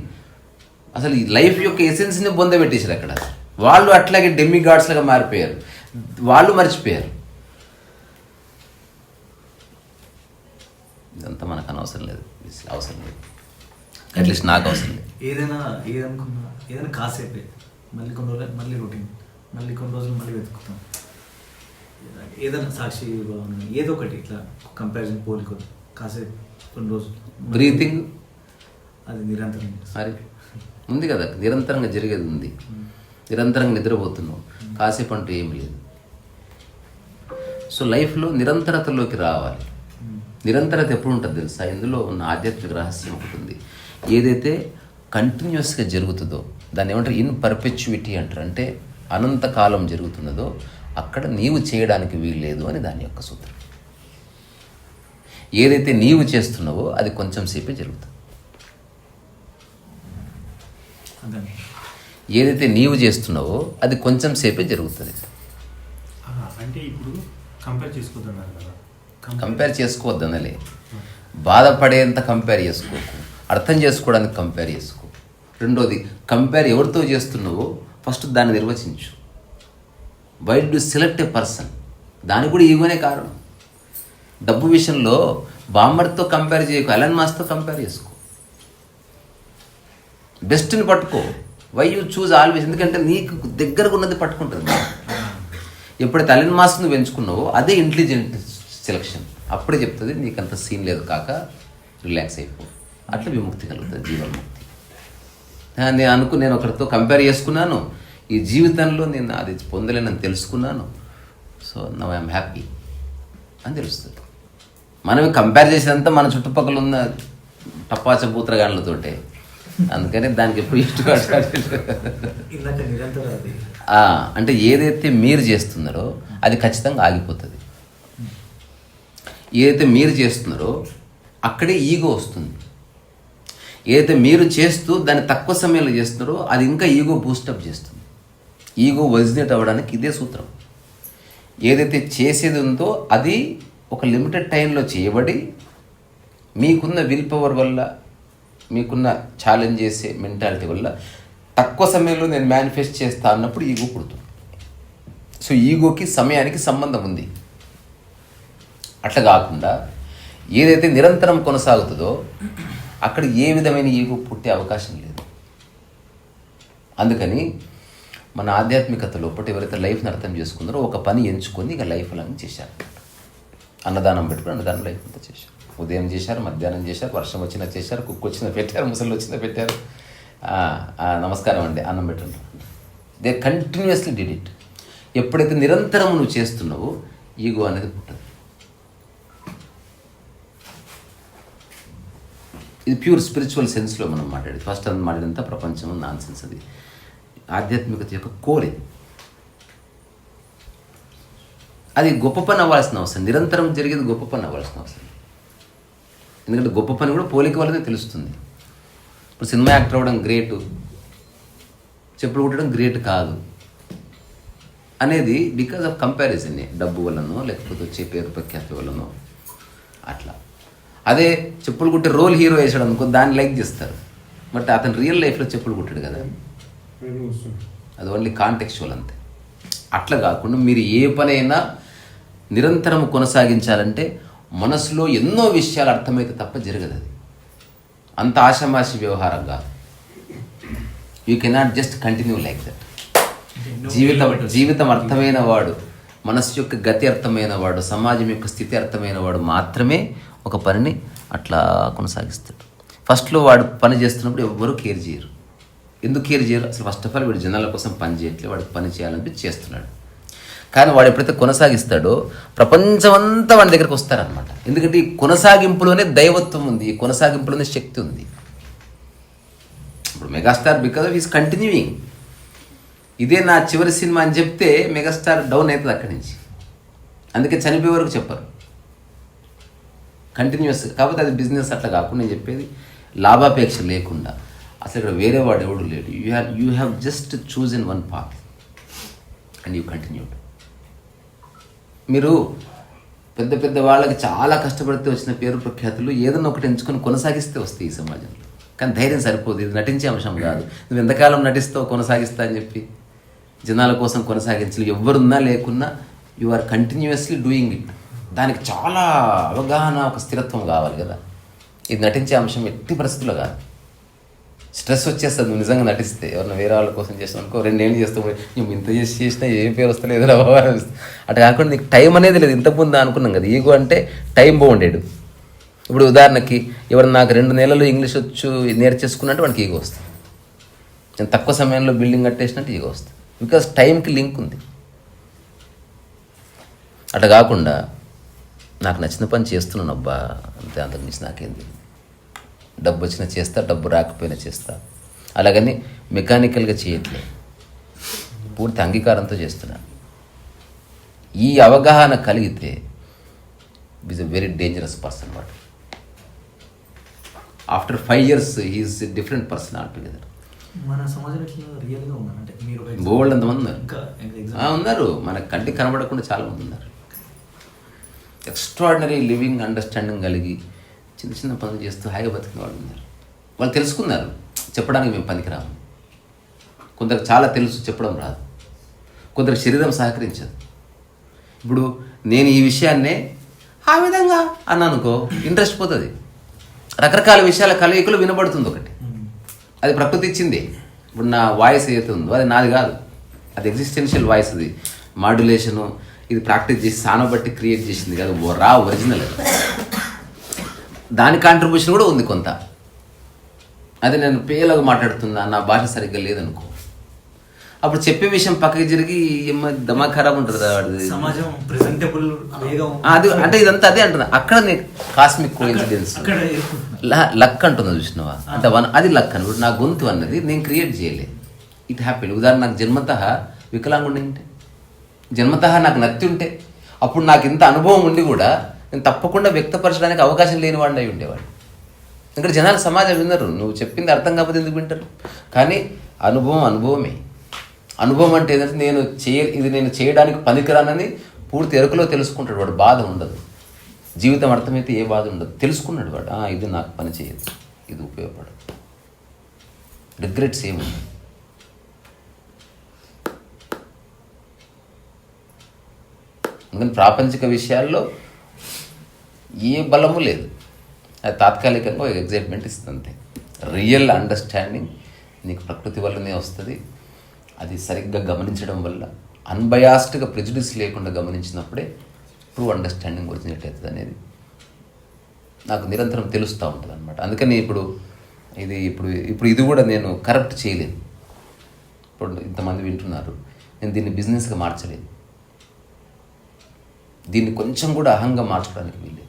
అసలు ఈ లైఫ్ యొక్క ఎసెన్స్ని పొందబెట్టేశారు అక్కడ. వాళ్ళు అట్లాగే డెమి గాడ్స్ లాగా మారిపోయారు, వాళ్ళు మర్చిపోయారు. ఇదంతా మనకు అవసరం లేదు, అట్లీస్ట్ నాకు అవసరం లేదు. ఏదైనా కాసేపే, మళ్ళీ కొన్ని రోజులు మళ్ళీ రొటీన్, మళ్ళీ కొన్ని రోజులు మళ్ళీ వెతుకుతాం. ఏదైనా సాక్షి ఏదో ఒకటి ఇట్లా కంపారిజన్ పోలిక కాసేపు కొన్ని రోజులు. బ్రీతింగ్ అది నిరంతరం మరి ఉంది కదా, నిరంతరంగా జరిగేది ఉంది. నిరంతరంగా నిద్రపోతున్నావు, కాసేపు అంటూ ఏం లేదు. సో లైఫ్లో నిరంతరతలోకి రావాలి. నిరంతరత ఎప్పుడు ఉంటుంది తెలుసా? ఇందులో ఉన్న ఆధ్యాత్మిక రహస్యం ఒకటి ఉంది. ఏదైతే కంటిన్యూస్గా జరుగుతుందో దాన్ని ఏమంటారు, ఇన్ పర్పెచ్యువిటీ అంటారు. అంటే అనంతకాలం జరుగుతున్నదో అక్కడ నీవు చేయడానికి వీల్లేదు అని దాని యొక్క సూత్రం. ఏదైతే నీవు చేస్తున్నావో అది కొంచెం సేపే జరుగుతుంది. ఏదైతే నీవు చేస్తున్నావో అది కొంచెం సేపే జరుగుతుంది. అంటే ఇప్పుడు కంపేర్ చేసుకోవద్దన్నారు కదా. కంపేర్ చేసుకోవద్దనలే, బాధపడేంత కంపేర్ చేసుకోకు, అర్థం చేసుకోవడానికి కంపేర్ చేసుకో. రెండోది, కంపేర్ ఎవరితో చేస్తున్నావో ఫస్ట్ దాన్ని నిర్వచించు. Why do select a person? దానికి కూడా ఈగోనే కారణం. డబ్బు విషయంలో బాంబర్తో కంపేర్ చేయకు, ఎలన్ మాస్క్తో కంపేర్ చేసుకో. బెస్ట్ని పట్టుకో. Why you choose always? ఎందుకంటే నీకు దగ్గరకు ఉన్నది పట్టుకుంటుంది. ఎప్పుడైతే ఎలన్ మాస్క్ నువ్వు ఎంచుకున్నావో అదే ఇంటెలిజెంట్ సెలక్షన్. అప్పుడే చెప్తుంది నీకు అంత సీన్ లేదు కాక రిలాక్స్ అయిపో. అట్లా విముక్తి కలుగుతుంది, జీవన్ముక్తి. నేను ఒకరితో కంపేర్ చేసుకున్నాను, ఈ జీవితంలో నేను అది పొందలేనని తెలుసుకున్నాను. సో నవ్ ఐఎమ్ హ్యాపీ అని తెలుస్తుంది. మనం కంపేర్ చేసేదంతా మన చుట్టుపక్కల ఉన్న టపాచ బూత్రగాన్లతోటే. అందుకని దానికి ఎప్పుడు అంటే ఏదైతే మీరు చేస్తున్నారో అది ఖచ్చితంగా ఆగిపోతుంది. ఏదైతే మీరు చేస్తున్నారో అక్కడే ఈగో వస్తుంది. ఏదైతే మీరు చేస్తూ దాన్ని తక్కువ సమయంలో చేస్తున్నారో అది ఇంకా ఈగో బూస్టప్ చేస్తుంది. ఈగో ఒరిజినేట్ అవ్వడానికి ఇదే సూత్రం. ఏదైతే చేసేది ఉందో అది ఒక లిమిటెడ్ టైంలో చేయబడి మీకున్న విల్ పవర్ వల్ల, మీకున్న ఛాలెంజ్ చేసే మెంటాలిటీ వల్ల తక్కువ సమయంలో నేను మేనిఫెస్ట్ చేస్తా అన్నప్పుడు ఈగో పుడుతుంది. సో ఈగోకి సమయానికి సంబంధం ఉంది. అట్లా కాకుండా ఏదైతే నిరంతరం కొనసాగుతుందో అక్కడ ఏ విధమైన ఈగో పుట్టే అవకాశం లేదు. అందుకని మన ఆధ్యాత్మికతలో ఒకటి ఎవరైతే లైఫ్ని అర్థం చేసుకున్నారో ఒక పని ఎంచుకొని ఇక లైఫ్ లాగా చేశారు. అన్నదానం పెట్టుకుని అన్నదానం లైఫ్ అంతా చేశారు. ఉదయం చేశారు, మధ్యాహ్నం చేశారు, వర్షం వచ్చినా చేశారు, కుక్క వచ్చినా పెట్టారు, ముసళ్ళు వచ్చినా పెట్టారు. నమస్కారం అండి అన్నం పెట్టండి. They continuously did it. ఎప్పుడైతే నిరంతరం నువ్వు చేస్తున్నావో ఈగో అనేది పుట్టదు. ఇది ప్యూర్ స్పిరిచువల్ సెన్స్లో మనం మాట్లాడేది. ఫస్ట్ అది మాట్లాడినంత ప్రపంచం నాన్ సెన్స్. అది ఆధ్యాత్మికత యొక్క కోర్. ఇది అది గొప్ప పని అవ్వాల్సిన అవసరం, నిరంతరం జరిగేది గొప్ప పని అవ్వాల్సిన అవసరం. ఎందుకంటే గొప్ప పని కూడా పోలిక వల్లనే తెలుస్తుంది. ఇప్పుడు సినిమా యాక్టర్ అవ్వడం గ్రేటు, చెప్పుడు కుట్టడం గ్రేట్ కాదు. అనేది బికాజ్ ఆఫ్ కంపారిజన్, డబ్బు వల్లనో లేకపోతే వచ్చే పేరు ప్రఖ్యాతి వల్లనో అట్లా. అదే చెప్పులు కుట్టే రోల్ హీరో వేసాడు అనుకో, దాన్ని లైక్ చేస్తారు. బట్ అతను రియల్ లైఫ్లో చెప్పులు కుట్టాడు కదా, అది ఓన్లీ కాంటెక్చువల్ అంతే. అట్లా కాకుండా మీరు ఏ పనైనా నిరంతరం కొనసాగించాలంటే మనసులో ఎన్నో విషయాలు అర్థమైతే తప్ప జరగదు. అది అంత ఆషామాషి వ్యవహారం కాదు. You cannot just continue like that. జీవితం అర్థమైన వాడు, మనసు యొక్క గతి అర్థమైన వాడు, సమాజం యొక్క స్థితి అర్థమైన వాడు మాత్రమే ఒక పనిని అట్లా కొనసాగిస్తాడు. ఫస్ట్లో వాడు పని చేస్తున్నప్పుడు ఎవ్వరూ కేర్ చేయరు. ఎందుకు కేర్ చేయరు? అసలు ఫస్ట్ ఆఫ్ ఆల్ వీడు జనాల కోసం పని చేయట్లేదు, వాడికి పని చేయాలని చేస్తున్నాడు. కానీ వాడు ఎప్పుడైతే కొనసాగిస్తాడో ప్రపంచమంతా వాడి దగ్గరికి వస్తారనమాట. ఎందుకంటే ఈ కొనసాగింపులోనే దైవత్వం ఉంది, ఈ కొనసాగింపులోనే శక్తి ఉంది. ఇప్పుడు megastar because of is continuing. ఇదే నా చివరి సినిమా అని చెప్తే మెగాస్టార్ డౌన్ అవుతుంది అక్కడి నుంచి. అందుకే చనిపోయే వరకు చెప్పరు, కంటిన్యూస్. కాకపోతే అది బిజినెస్ అట్లా కాకుండా నేను చెప్పేది లాభాపేక్ష లేకుండా. అసలు ఇక్కడ వేరే వాడు ఎవడు లేడు. You have just choose in one path and you continued. మీరు పెద్ద పెద్ద వాళ్ళకి చాలా కష్టపడితే వచ్చిన పేరు ప్రఖ్యాతులు ఏదన్నా ఒకటి ఎంచుకొని కొనసాగిస్తే వస్తాయి ఈ సమాజంలో. కానీ ధైర్యం సరిపోదు, ఇది నటించే అంశం కాదు. నువ్వు ఎంతకాలం నటిస్తావు కొనసాగిస్తా అని చెప్పి జనాల కోసం కొనసాగించలు. ఎవరున్నా లేకున్నా you are continuously doing it. దానికి చాలా అవగాహన, ఒక స్థిరత్వం కావాలి కదా. ఇది నటించే అంశం ఎట్టి పరిస్థితుల్లో కాదు. స్ట్రెస్ వచ్చేస్తుంది నువ్వు నిజంగా నటిస్తే. ఎవరైనా వేరే వాళ్ళ కోసం చేస్తావు అనుకో, 2 ఏళ్ళు చేస్తావు, నువ్వు ఇంత చేసినా ఏం పేరు వస్తలేదు వ్యవహారం. అటు కాకుండా నీకు టైం అనేది లేదు. ఇంతకుముందు అనుకున్నాం కదా, ఈగో అంటే టైం బాగుండేడు. ఇప్పుడు ఉదాహరణకి ఎవరు నాకు 2 నెలలు ఇంగ్లీష్ వచ్చు నేర్చేసుకున్నట్టు వాడికి ఈగో వస్తుంది. నేను తక్కువ సమయంలో బిల్డింగ్ కట్టేసినట్టు ఈగో వస్తుంది. బికాస్ టైంకి లింక్ ఉంది. అటు కాకుండా నాకు నచ్చిన పని చేస్తున్నాను అబ్బా అంతే, అంతకు మించి నాకేంది. డబ్బు వచ్చినా చేస్తా, డబ్బు రాకపోయినా చేస్తా. అలాగని మెకానికల్గా చేయట్లేదు, పూర్తి అంగీకారంతో చేస్తున్నా. ఈ అవగాహన కలిగితే is a very dangerous person. వాడు after 5 years he is different person altogether. మన సమాజంలో ఇట్లా రియల్గా ఉన్నారంటే మీరు బోల్డ్ అంతమంది ఉన్నారు. మన కంటికి కనబడకుండా చాలా మంది ఉన్నారు. ఎక్స్ట్రాడినరీ లివింగ్ అండర్స్టాండింగ్ కలిగి చిన్న చిన్న పనులు చేస్తూ హాయిగా బతికిన వాళ్ళు ఉన్నారు. వాళ్ళు తెలుసుకున్నారు చెప్పడానికి మేము పనికిరాము. కొందరికి చాలా తెలుసు, చెప్పడం రాదు. కొందరికి శరీరం సహకరించదు. ఇప్పుడు నేను ఈ విషయాన్నే ఆ విధంగా అన్నానుకో, ఇంట్రెస్ట్ పోతుంది. రకరకాల విషయాల కలయికలు వినబడుతుంది ఒకటి. అది ప్రకృతి ఇచ్చింది. ఇప్పుడు నా వాయిస్ ఏదైతే ఉందో అది నాది కాదు, అది ఎగ్జిస్టెన్షియల్ వాయిస్. అది మాడ్యులేషను, ఇది ప్రాక్టీస్ చేసి సానబట్టి క్రియేట్ చేసింది కాదు, ఒరిజినల్. దాని కాంట్రిబ్యూషన్ కూడా ఉంది కొంత. అది నేను పేలగా మాట్లాడుతున్నా, నా భాష సరిగ్గా లేదనుకో, అప్పుడు చెప్పే విషయం పక్కకి జరిగి దమా ఖరాబ్ ఉంటుంది వాడిది. సమాజం ప్రెజెంటబుల్ అది అంటే ఇదంతా అదే అంటున్నా. అక్కడ నీకు కాస్మిక్ కోఇన్సిడెన్స్, లక్ అంటున్నా చూసినవా అంటే అది లక్ అని. నా గొంతు అన్నది నేను క్రియేట్ చేయలే, ఇట్ హ్యాపీ. ఉదాహరణ నాకు జన్మతః వికలాంగుండి ఉంటే, జన్మతః నాకు నత్తి ఉంటే, అప్పుడు నాకు ఇంత అనుభవం ఉండి కూడా నేను తప్పకుండా వ్యక్తపరచడానికి అవకాశం లేని వాడిని అయి ఉండేవాడు. ఇక్కడ జనాలు సమాజం వినరు, నువ్వు చెప్పింది అర్థం కాకపోతే ఎందుకు వింటారు. కానీ అనుభవమే. అనుభవం అంటే ఏంటంటే ఇది నేను చేయడానికి పనికిరానని పూర్తి ఎరుకలో తెలుసుకుంటాడు వాడు. బాధ ఉండదు, జీవితం అర్థమైతే ఏ బాధ ఉండదు. తెలుసుకున్నాడు వాడు, ఇది నాకు పని చేయదు, ఇది ఉపయోగపడదు. రిగ్రెట్స్ ఏముంది. అందుకని ప్రాపంచిక విషయాల్లో ఏ బలము లేదు. అది తాత్కాలికంగా ఒక ఎగ్జైట్మెంట్ ఇస్తుంది. రియల్ అండర్స్టాండింగ్ నీకు ప్రకృతి వల్లనే వస్తుంది. అది సరిగ్గా గమనించడం వల్ల, అన్బయాస్డ్గా ప్రెజుడిస్ లేకుండా గమనించినప్పుడే ట్రూ అండర్స్టాండింగ్ ఒరిజినేట్ అవుతుంది అనేది నాకు నిరంతరం తెలుస్తూ ఉంటుంది అనమాట. అందుకని ఇప్పుడు ఇది కూడా నేను కరప్ట్ చేయలేదు. ఇప్పుడు ఇంతమంది వింటున్నారు, నేను దీన్ని బిజినెస్గా మార్చలేదు. దీన్ని కొంచెం కూడా అహంగా మార్చుకోవడానికి వీల్లేదు.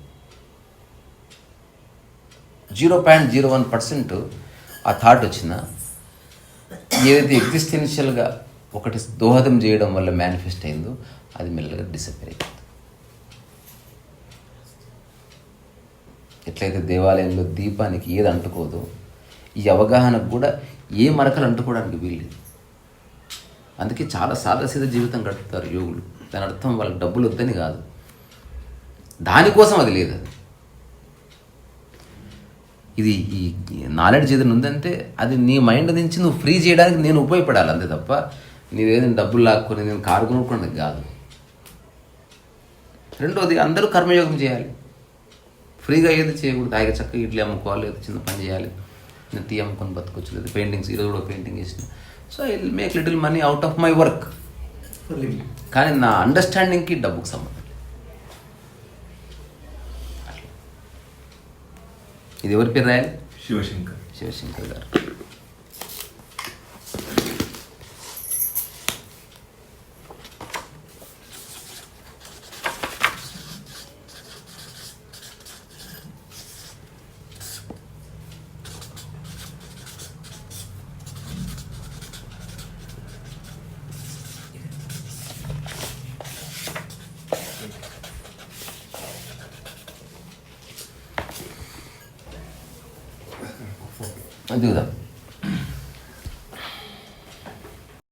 0.01% ఆ థాట్ వచ్చినా ఏదైతే ఎగ్జిస్టెన్షియల్గా ఒకటి దోహదం చేయడం వల్ల మేనిఫెస్ట్ అయిందో అది మెల్లగా డిసప్పేర్ అయిపోతుంది. ఎట్లయితే దేవాలయంలో దీపానికి ఏది అంటుకోదో, ఈ అవగాహనకు కూడా ఏ మరకలు అంటుకోవడానికి వీల్లేదు. అందుకే చాలా సాదాసీద జీవితం గడుపుతారు యోగులు. దాని అర్థం వాళ్ళకి డబ్బులు వద్దని కాదు, దానికోసం అది లేదు. అది ఇది ఈ నాలెడ్జ్ ఏదైనా ఉందంటే అది నీ మైండ్ నుంచి నువ్వు ఫ్రీ చేయడానికి నేను ఉపయోగపడాలి అంతే తప్ప నీవేదైనా డబ్బులు లాక్కొని నేను కారు కొనుక్కోవడానికి కాదు. రెండోది అందరూ కర్మయోగం చేయాలి, ఫ్రీగా ఏది చేయకూడదు. హాయిగా చక్కగా ఇడ్లీ అమ్ముకోవాలి, లేదా చిన్న పని చేయాలి, నేను టీ అమ్ముకొని బతకొచ్చు, లేదా పెయింటింగ్స్, ఈరోజు కూడా పెయింటింగ్ చేసిన. So I will make little money out of my work. కానీ నా అండర్స్టాండింగ్కి డబ్బుకు సంబంధం. ఇది ఎవరి పేరు రాయాలి? శివశంకర్ గారు. అది చూద్దాం.